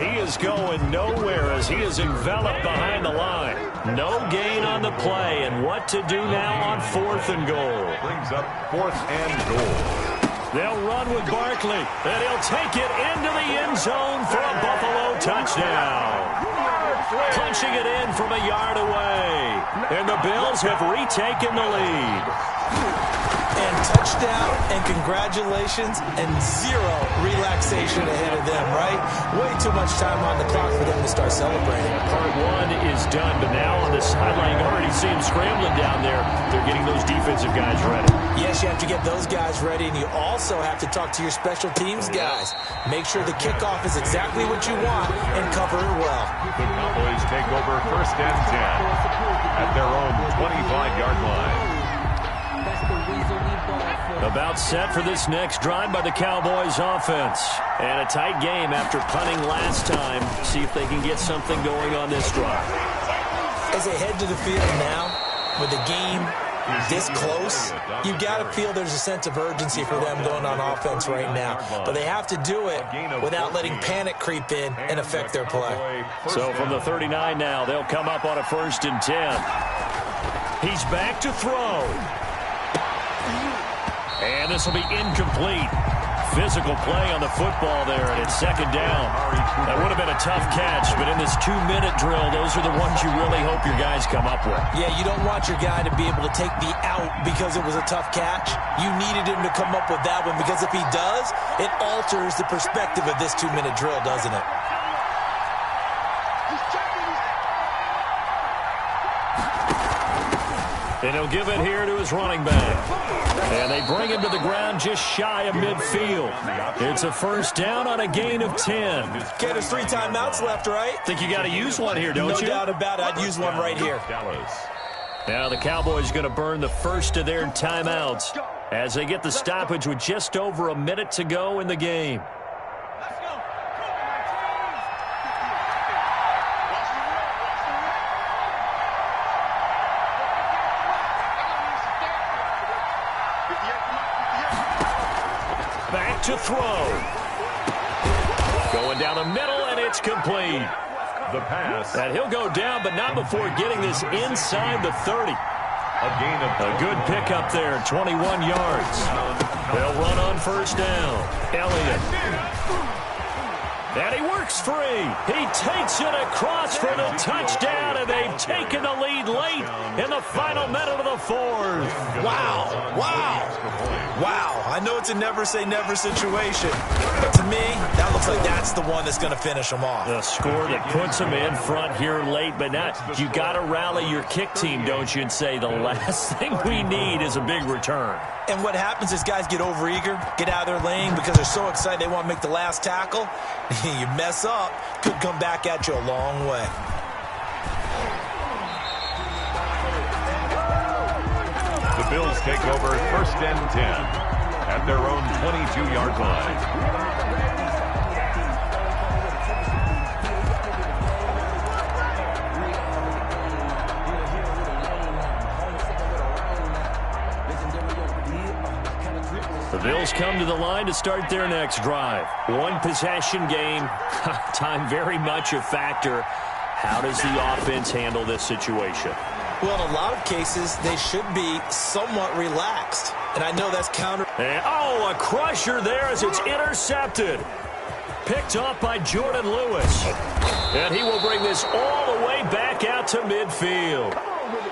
He is going nowhere as he is enveloped behind the line. No gain on the play, and what to do now on 4th and goal. Brings up 4th and goal. They'll run with Barkley, and he'll take it into the end zone for a Buffalo touchdown. Punching it in from a yard away. And the Bills have retaken the lead. And touchdown, and congratulations, and 0 relaxation ahead of them, right? Way too much time on the clock for them to start celebrating. Part 1 is done, but now on the sideline, you already see them scrambling down there. They're getting those defensive guys ready. Yes, you have to get those guys ready, and you also have to talk to your special teams guys. Make sure the kickoff is exactly what you want and cover it well. The Cowboys take over 1st and 10 at their own 25-yard line. About set for this next drive by the Cowboys offense. And a tight game after punting last time. See if they can get something going on this drive. As they head to the field now, with the game this close, you got to feel there's a sense of urgency for them going on offense right now. But they have to do it without letting panic creep in and affect their play. So from the 39 now, they'll come up on a 1st and 10. He's back to throw. And this will be incomplete. Physical play on the football there, and it's 2nd down. That would have been a tough catch, but in this 2-minute drill, those are the ones you really hope your guys come up with. Yeah, you don't want your guy to be able to take the out because it was a tough catch. You needed him to come up with that one, because if he does, it alters the perspective of this 2-minute drill, doesn't it? And he'll give it here to his running back. And they bring him to the ground just shy of midfield. It's a 1st down on a gain of 10. Okay, there's 3 timeouts left, right? Think you got to use one here, don't you? No doubt about it. I'd use one right here. Now the Cowboys going to burn the first of their timeouts as they get the stoppage with just over a minute to go in the game. Back to throw. Going down the middle, and it's complete. The pass. And he'll go down, but not before getting this inside the 30. A good pickup there, 21 yards. They'll run on 1st down. Elliott. And he works free. He takes it across for the touchdown, and they've taken the lead late in the final minute of the 4th. Wow. Wow. I know it's a never-say-never situation, but to me, that looks like that's the one that's going to finish them off. The score that puts them in front here late, but not. You got to rally your kick team, don't you, and say the last thing we need is a big return. And what happens is guys get overeager, get out of their lane because they're so excited they want to make the last tackle. You mess up, could come back at you a long way. The Bills take over 1st and 10 at their own 22-yard line. Bills come to the line to start their next drive. One possession game. Time very much a factor. How does the offense handle this situation? Well, in a lot of cases, they should be somewhat relaxed. And I know that's counter. And, oh, a crusher there as it's intercepted. Picked off by Jordan Lewis. And he will bring this all the way back out to midfield.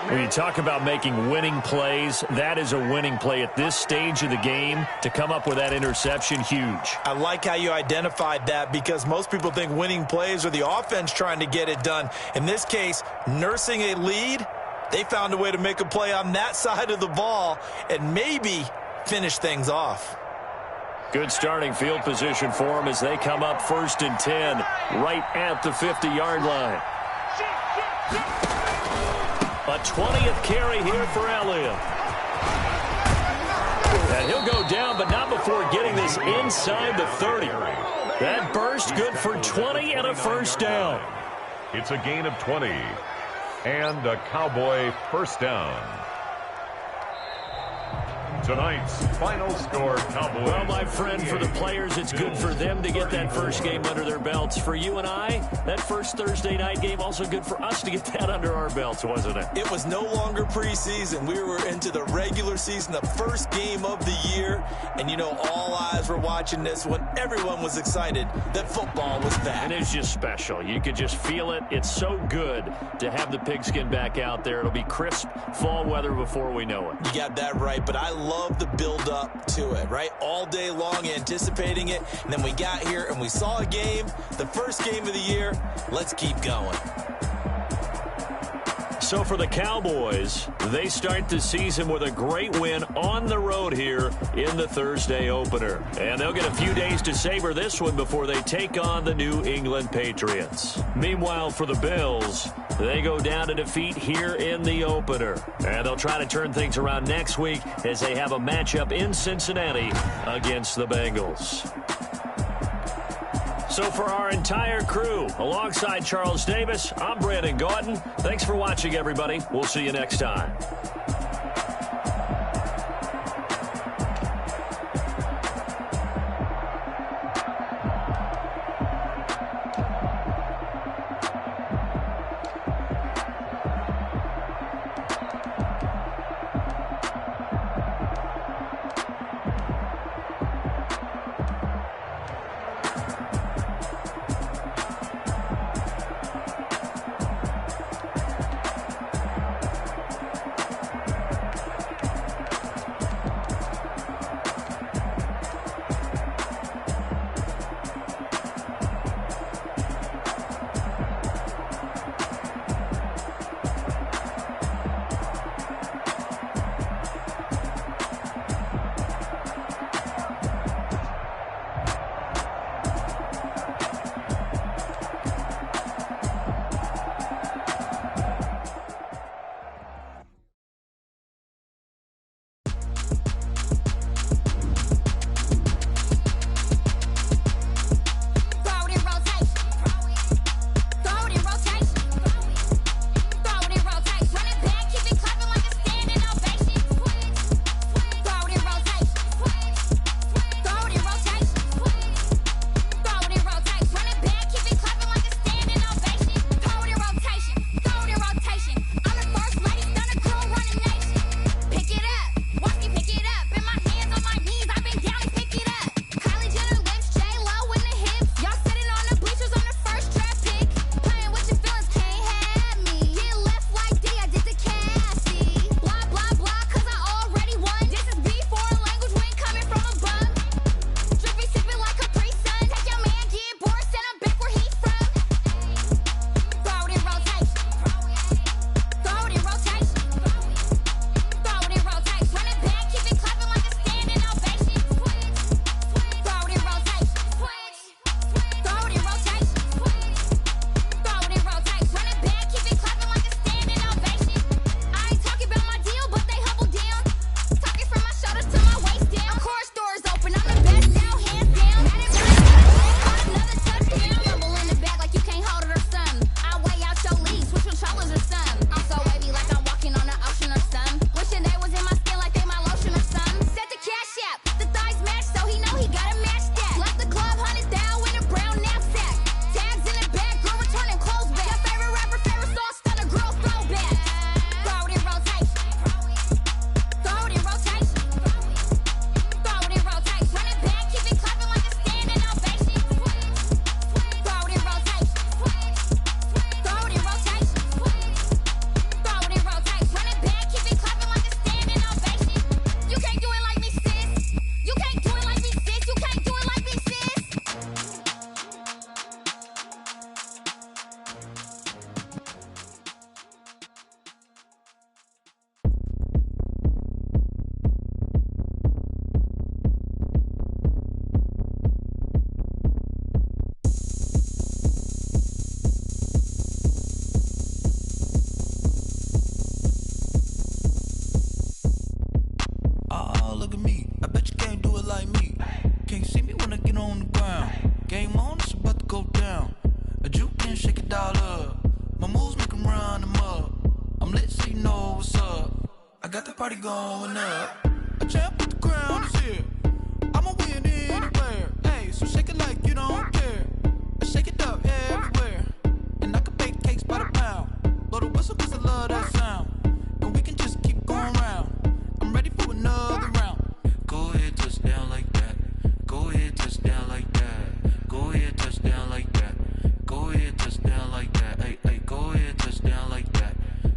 When you talk about making winning plays, that is a winning play at this stage of the game. To come up with that interception, huge. I like how you identified that because most people think winning plays are the offense trying to get it done. In this case, nursing a lead, they found a way to make a play on that side of the ball and maybe finish things off. Good starting field position for them as they come up 1st and 10 right at the 50-yard line. A 20th carry here for Elliott. And he'll go down, but not before getting this inside the 30. That burst good for 20 and a first down. It's a gain of 20 and a Cowboy first down. Tonight's final score, Cowboys. Well, my friend, for the players, it's good for them to get that first game under their belts. For you and I, that first Thursday night game, also good for us to get that under our belts, wasn't it? It was no longer preseason. We were into the regular season, the first game of the year. And, you know, all eyes were watching this when everyone was excited that football was back. And it's just special. You could just feel it. It's so good to have the pigskin back out there. It'll be crisp fall weather before we know it. You got that right, but I love the build up to it, right? All day long anticipating it, and then we got here and we saw a game, the first game of the year. Let's keep going. So for the Cowboys, they start the season with a great win on the road here in the Thursday opener. And they'll get a few days to savor this one before they take on the New England Patriots. Meanwhile, for the Bills, they go down to defeat here in the opener. And they'll try to turn things around next week as they have a matchup in Cincinnati against the Bengals. So for our entire crew, alongside Charles Davis, I'm Brandon Gordon. Thanks for watching, everybody. We'll see you next time. got the party going up. A champ with the crown is here. I'ma win anywhere. Hey, so shake it like you don't care. I shake it up everywhere. And I can bake cakes by the pound. Blow the whistle cause I love that sound. And we can just keep going round. I'm ready for another round. Go ahead, touch down like that. Go ahead, touch down like that. Go ahead, touch down like that. Go ahead, touch down like that. Hey, hey, go ahead, touch down like that.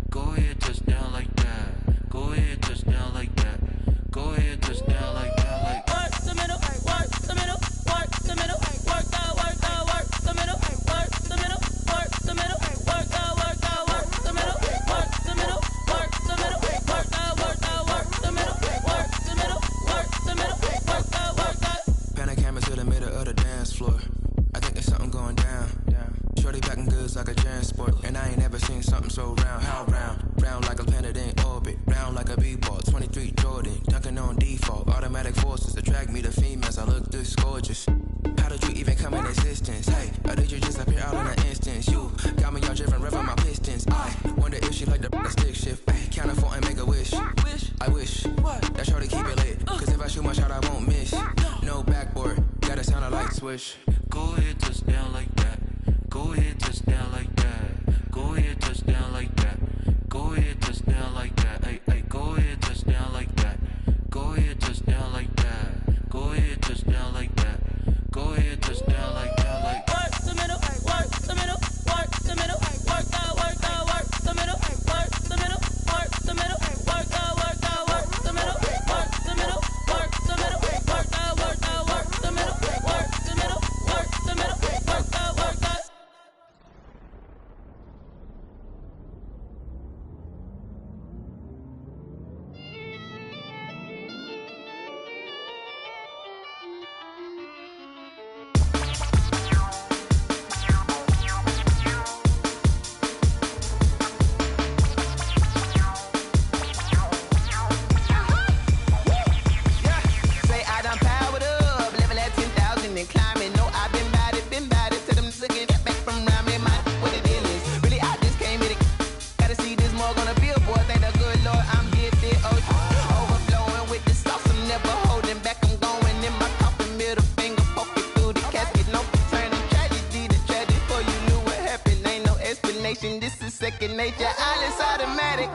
Go ahead, touch down like that. Go ahead, touch down like that. Go ahead, touch down like that. Like work the middle, work the middle, work the middle, work that, work the middle, work the middle, work the middle, work that, work the middle, work the middle, work the middle, work that, work the middle, work the middle, work the middle, work that. pan the camera to the middle of the dance floor. I think there's something going down. Shorty packing goods like a transport, and I ain't never seen something so round. How round? Round like a planet in orbit, round like a b-ball. 23 Jordan, dunking on default. Automatic forces attract me to females. I look this gorgeous. How did you even come in existence? Hey, or did you just appear out in an instance? You got me all driven, revving my pistons. I wonder if she like the stick shift. Ay, count a four and make a wish. I wish that shorty keep it lit. Cause if I shoot my shot, I won't miss. No backboard, gotta sound a light switch. Go ahead, touch down like that. Go ahead, touch down like that. Go ahead, touch down like that. Go ahead, touch down like that. Hey, hey, go ahead, touch down like that. Go ahead, touch down like that. Go ahead, touch down like that. Go ahead, touch down like that. Like Work the middle, work the middle, work the middle, work that, work the middle, work the middle, work the middle, work that, work the middle, work the middle, work the middle, work that, work the middle, work the middle, work the middle, work that, work that. Say I done powered up, level at 10,000 and climbing. No, I've been bad it to them looking back from round me. My what the deal is, really I just came here to gotta see this more gonna be a boy. Thank the good Lord, I'm gifted. Oh, overflowing with the sauce, I'm never holding back. I'm going in my coffin, middle finger poking through the casket. No turning tragedy to tragedy. Before you knew what happened, ain't no explanation. This is second nature. All is automatic.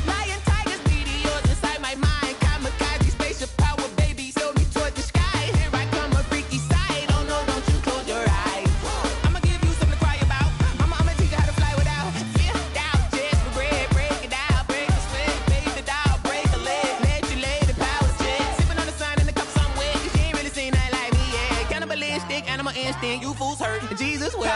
Lion, tigers, meteors inside my mind. Kamikaze, spaceship power, baby, sail me toward the sky. Here I come, a freaky side. Oh no, don't you close your eyes. I'ma give you something to cry about. I'ma teach you how to fly without fear, doubt, just regret. Break it out, break the sweat, baby, the doll, break a leg. Let you lay the power check. Sipping on the sun in the cup somewhere. Cause she ain't really seen nothing like me yet. Cannibalistic, animal instinct, you fools hurt. Jesus well.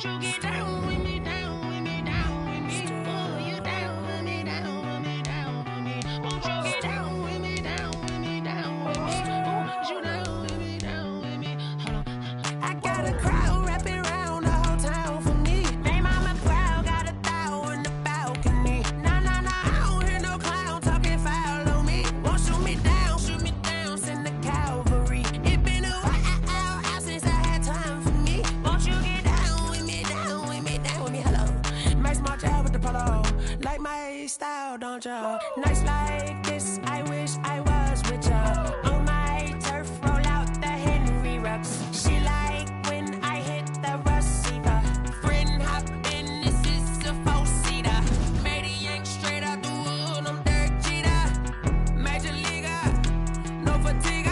Won't you get down with me, down with me, down with me? Oh, you down with me, down with me, down with me. Won't you get down with me, down with me, down with me? Oh, you down with me, down with me? Hold on. I got a crowd wrapping around the whole town for me. Name on my crowd, got a thou in the balcony. Nah, nah, nah, I don't hear no clown talking foul on me. Won't shoot me down, send the cavalry. It been a while since I had time for me. Won't you get down with me, down with me, down with me? Hello. Max March out with the polo. Like my style, don't ya? Nights like this, I wish I was with ya. On my turf, roll out the Henry Rux. She like when I hit the receiver. Friend hop in, this is a four-seater. Made a yank straight out the wood, I'm Derek Jeter. Major leaguer, no fatigue.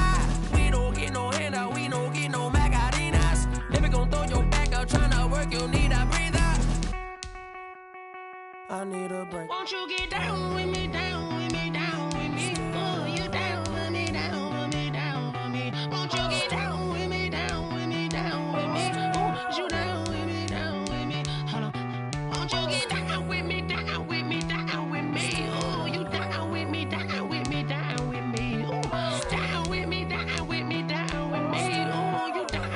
We don't get no handout, we don't get no Macarinas. Never gon' throw your back out, tryna work, you need a breather. I need a break. Won't you get down with me, down with me, down with me? Oh, you down with me, down with me, down with me? Won't you get down with me, down with me, down with me? Oh, you down with me, down with me? Hold on. Won't you get down with me, down with me, down with me? Oh, you down with me, down with me, down with me? Oh, down with me, down with me, down with me? Oh, you down.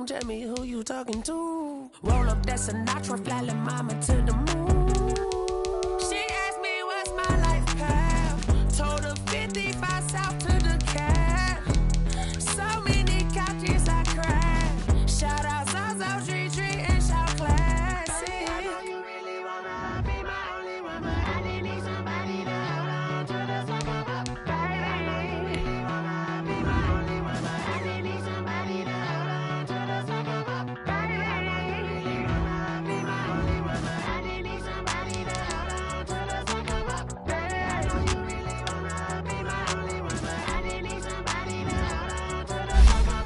Tell me who you talking to. Roll up that Sinatra, fly la mama to the moon. She asked me what's my life path. Told her 55 south to the cab. So many couches I cried. Shout out South Street and shout classy. I know you really wanna be my only one, but I didn't need somebody to hold on to the second up, baby. I know you really wanna be my only one, but I didn't need somebody to hold on to the second up, baby. I know you really wanna be my only one, but I didn't need somebody to hold on to the second up, baby. I know you really wanna be my only one, but I didn't need somebody to hold on to the second up.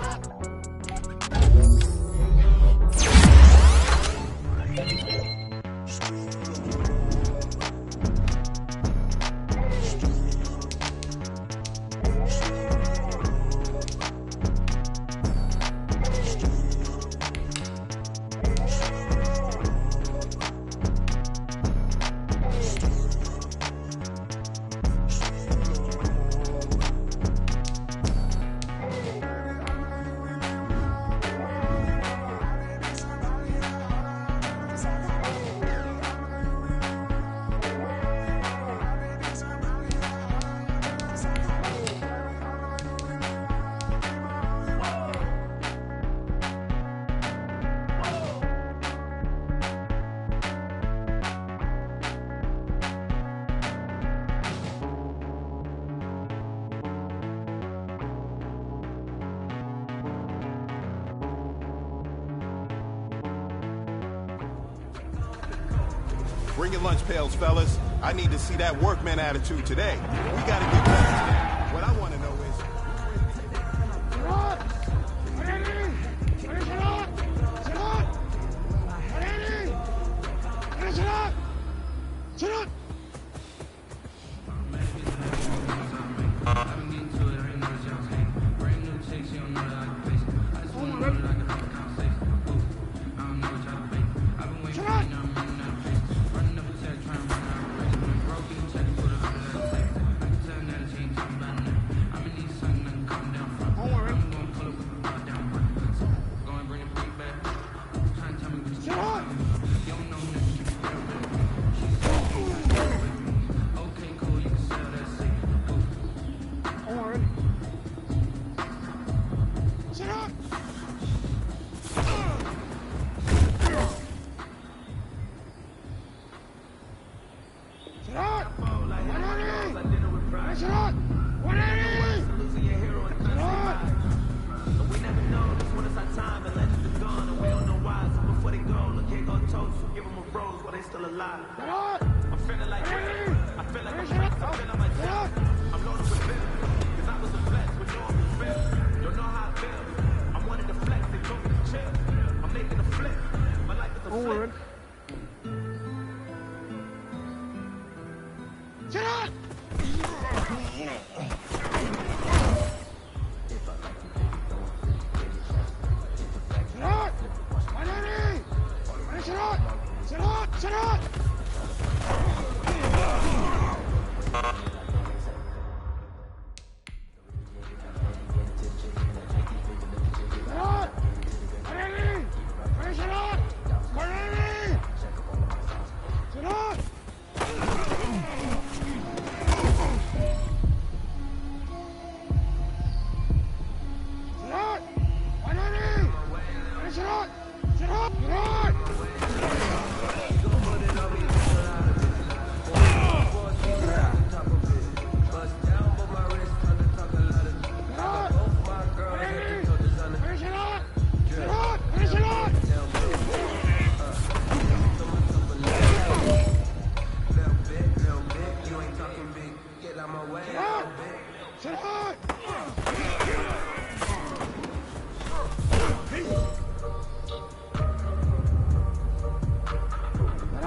Bring your lunch pails, fellas. I need to see that workman attitude today. We gotta get back. What I want to know is...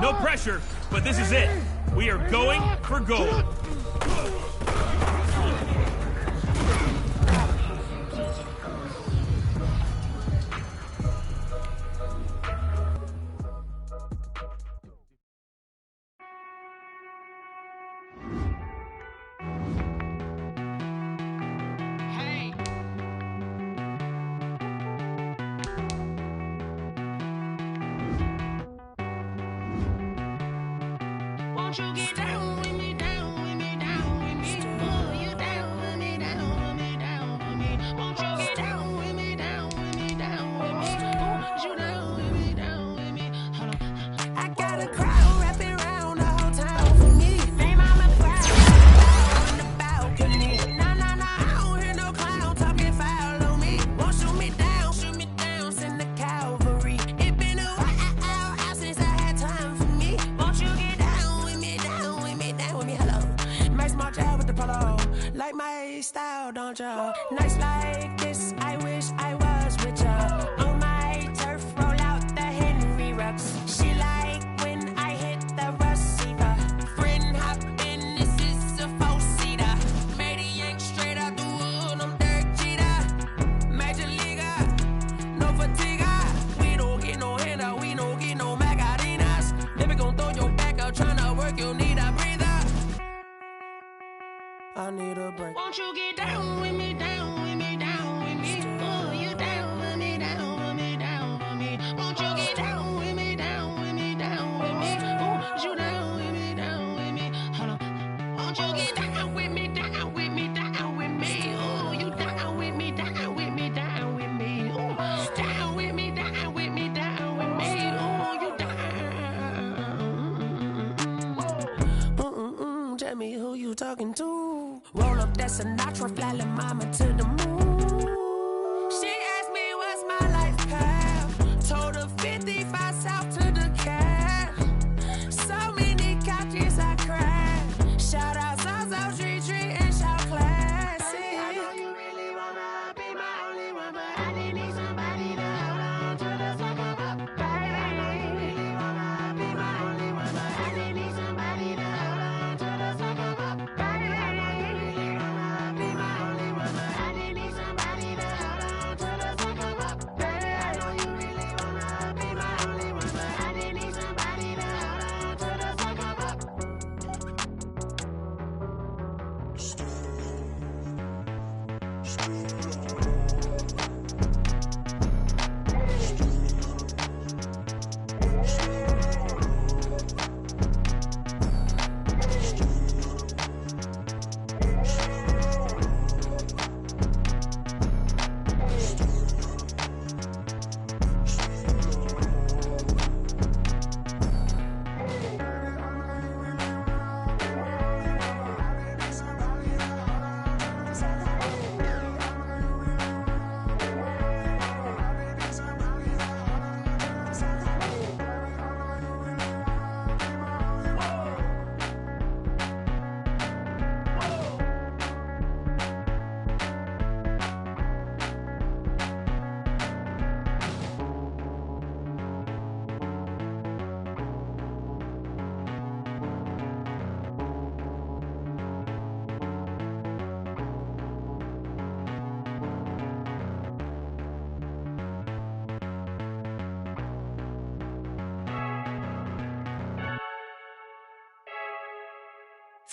No pressure, but this is it. We are going for gold. Won't you get down with me, down with me, down with me? Oh, you down with me, down with me, down with me. Won't you get down with me, down with me, down with me? Oh, you down with me, down with me? Hold on. I got a crowd wrapping around the whole town for me. Name on the crowd on the balcony. Nah, nah, nah, I don't hear no clown talking foul on me. Won't shoot me down, send the cavalry. It been a while since I had time for me. Won't you get down with me, down with me, down with me? Hello. Max March out with the polo. Like my style, don't ya? Nights like this, I wish I was with ya. On my turf, roll out the Henry Rux. She like when I hit the receiver. Friend hop in, this is a four-seater. Made a yank straight out the wood, I'm Derek Jeter. Major leaguer, no fatigue. We don't get no handout, we don't get no Macarinas. Never gon' throw your back out, tryna work, you'll need a breather. I need a break. Won't you get down with me, down with me, down with me? Oh, you down with me, down with me, down with me? Won't you get down with me, down with me, down with me? Oh, you down with me, down with me? Hold on. Won't you get down with me, down with me, down with me? Oh, you down with me, down with me, down with me? Oh, down with me, down with me, down with me? Oh, you down. Tell me who you talking to. Roll up that Sinatra, fly la mama to the moon. She asked me what's my life path. Told her 55 south to the cab. So many couches I cried. Shout out Zozo, Tree, and shout classic. I know you really wanna be my only one, but I didn't need somebody to hold on to the second up. Baby, I know you really wanna be my only one, but I didn't need somebody to hold on to the second up. Baby, I know you really wanna be my only one, but I didn't need somebody.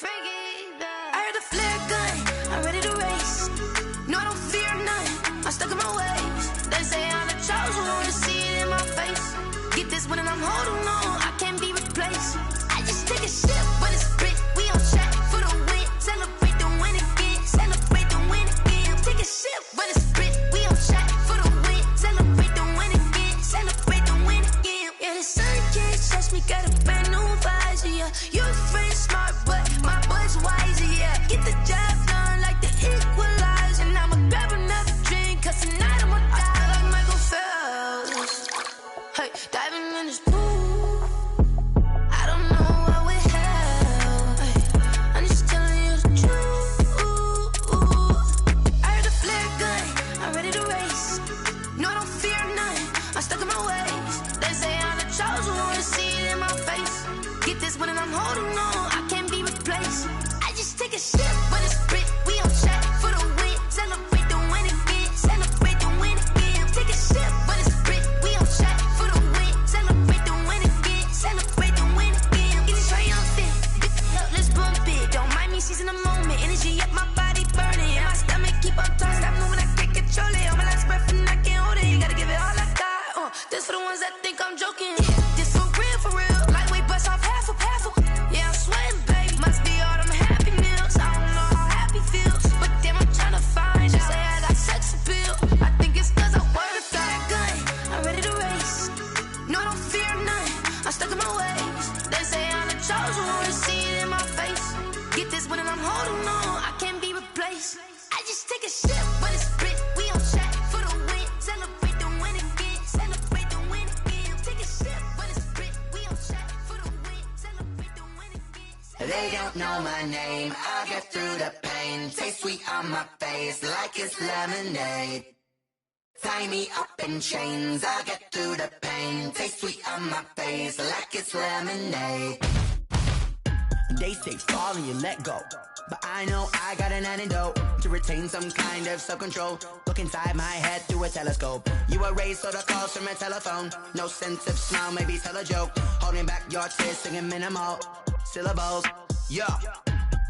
I heard the flare gun, I'm ready to race. No, I don't fear none, I'm stuck in my ways. They say I'm the chosen one, to see it in my face. Get this one and I'm holding on, I can't be replaced. I just take a sip, but it's spit, we on track for the win. Celebrate the win again, celebrate the win again. Take a sip, but it's spit, we on track for the win. Celebrate the win again, celebrate the win again. Yeah, the sun can't touch me, got a brand new visor, yeah. You friend smart, but my boy's wiser, yeah. Get the job done like the equalizer. And I'ma grab another drink, cause tonight I'ma die like Michael Phelps. Hey, diving in this pool, I don't know what we have. Hey, I'm just telling you the truth. I heard the flare gun, I'm ready to race. No, I don't fear none, I'm stuck in my ways. They say I'm the chosen one, to see it in my face. Get this one and I'm holding on, I can't be replaced. I just take a sip, but it's spit, we on track for the win. Celebrate the win again, celebrate the win again. Take a sip, but it's spit, we on track for the win. Celebrate the win again, celebrate the win again. Get it triumphant, look, let's bump it. Don't mind me seizing the moment, energy up my body burning. And my stomach keep up tight, stop moving, I can't control it. On my last breath and I can't hold it, you gotta give it all I got. This for the ones that think I'm joking. This for real, lightweight bust off half a. Yeah, I'm sweating, baby, must be all them happy meals. I don't know how happy feels, but damn, I'm trying to find you. Say I got sex appeal, I think it's cause I work that gun, I'm ready to race. No, I don't fear none, I'm stuck in my ways. They say I'm the chosen one, to see it in my face. Get this one and I'm holding on, I can't be replaced. I just take a sip, but it's spit, we on track for the win. Celebrate the win again, celebrate the win again. Take a sip, but it's spit, we on track for the win. Celebrate the win again. They don't know my name, I'll get through the pain. Taste sweet on my face like it's lemonade. Tie me up in chains, I'll get through the pain. Taste sweet on my face like it's lemonade. They say fall and you let go, but I know I got an antidote to retain some kind of self-control. Look inside my head through a telescope. You erase all the calls from a telephone. No sense of smile, maybe tell a joke. Holding back your tears, singing minimal syllables. Yo,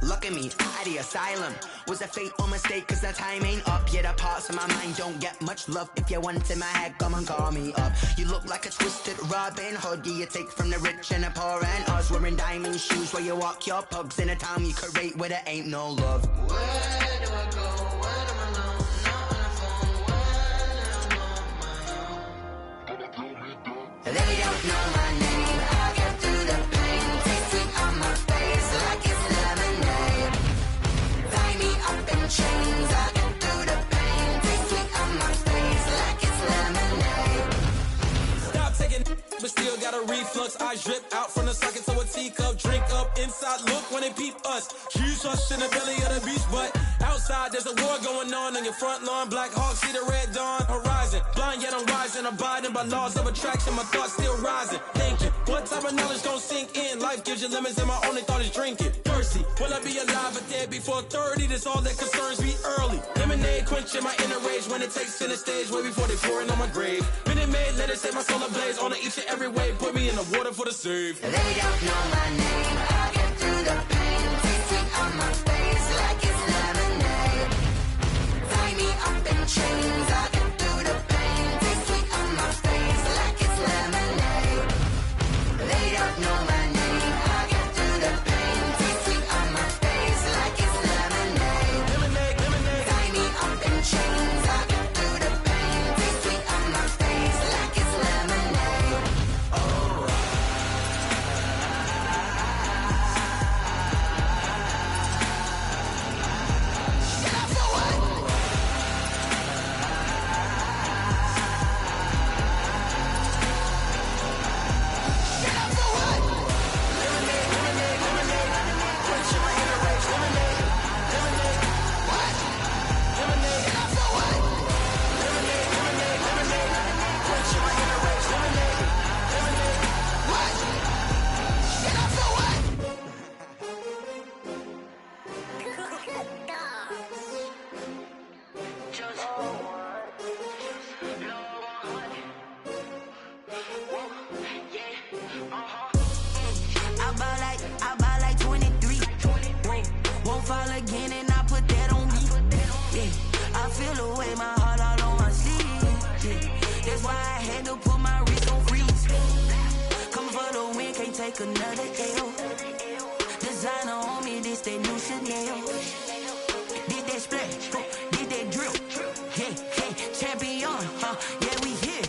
look at me, at the asylum. Was a fate or mistake, cause the time ain't up. Yet the parts of my mind don't get much love. If you want in my head, come and call me up. You look like a twisted Robin Hood. You take from the rich and the poor and us. Wearing diamond shoes where you walk your pugs. In a town you create where there ain't no love. Where do I go? When am I alone? Not on the phone. When am I on my own? They don't know my name. I'll get through the pain. Taste sweet on my face like it's lemonade. Tie me up in chains. I'll get through the pain. Taste sweet on my face like it's lemonade. Stop taking, but still got a reflux. I drip out from the socket to a teacup. Drink up inside, look when they peep us. Huge us in the belly of the beach, but outside there's a war going on your front lawn. Black Hawk, see the red dawn horizon. Blind yet I'm rising, abiding by laws of attraction. My thoughts still rising. Thinking, what type of knowledge gon' sink in? Life gives you lemons and my only thought is drinking. Thirsty, will I be alive or dead before 30? That's all that concerns me early. Lemonade quenching my inner rage when it takes center stage way before they pour it on my grave. Minute Maid, let it set my soul ablaze on each and every way. Put me in the water for the save. They don't know my name. I'll get through the pain. Taste sweet on my face like it's lemonade. Tie me up in chains. I'll get through the pain. Taste sweet on my face like it's lemonade. They don't know my name. I'll get through the pain. Taste sweet on my face like it's lemonade. Tie me up in chains. I'll get through the pain. Taste sweet on my face like it's lemonade. Oh. take another L. Designer on me, this that new Chanel. Did that splash, did that drill. Yeah, champion, yeah, we here.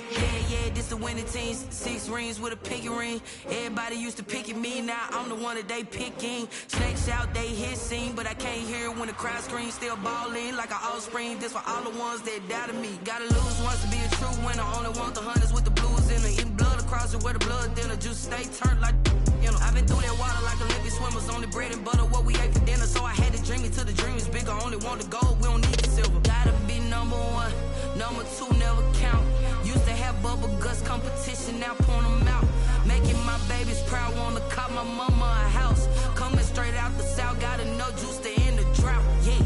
Yeah, this the winning teams. 6 rings with a pinky ring. Everybody used to picking me, now I'm the one that they picking. Snakes out, they hissing, but I can't hear when the crowd screams. Still balling like an offspring. This for all the ones that doubted me. Gotta lose once to be a true winner. Only want the hunters with the blues in it. Eating blood across it where the blood dinner. Juice stay turned like, you know. I've been through that water like Olympic swimmers. Only bread and butter, what we ate for dinner. So I had to dream it till the dream is bigger. Only want the gold, we don't need the silver. Gotta be number 1, number 2 never count. Used to have bubble guts competition, now point them out. Making my babies proud, wanna cop my mama a house. Coming straight out the south, gotta know juice to end the drought. Yeah,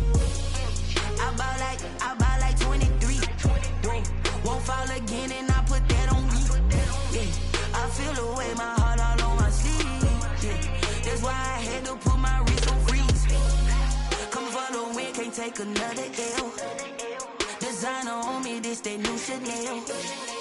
I buy like 23. Whoa, won't fall again and I put that on me. Yeah, I feel the way, my heart all on my sleeve. Yeah, that's why I had to put my wrist on freeze. Come for the win, can't take another L. Designer on me, this that new Chanel.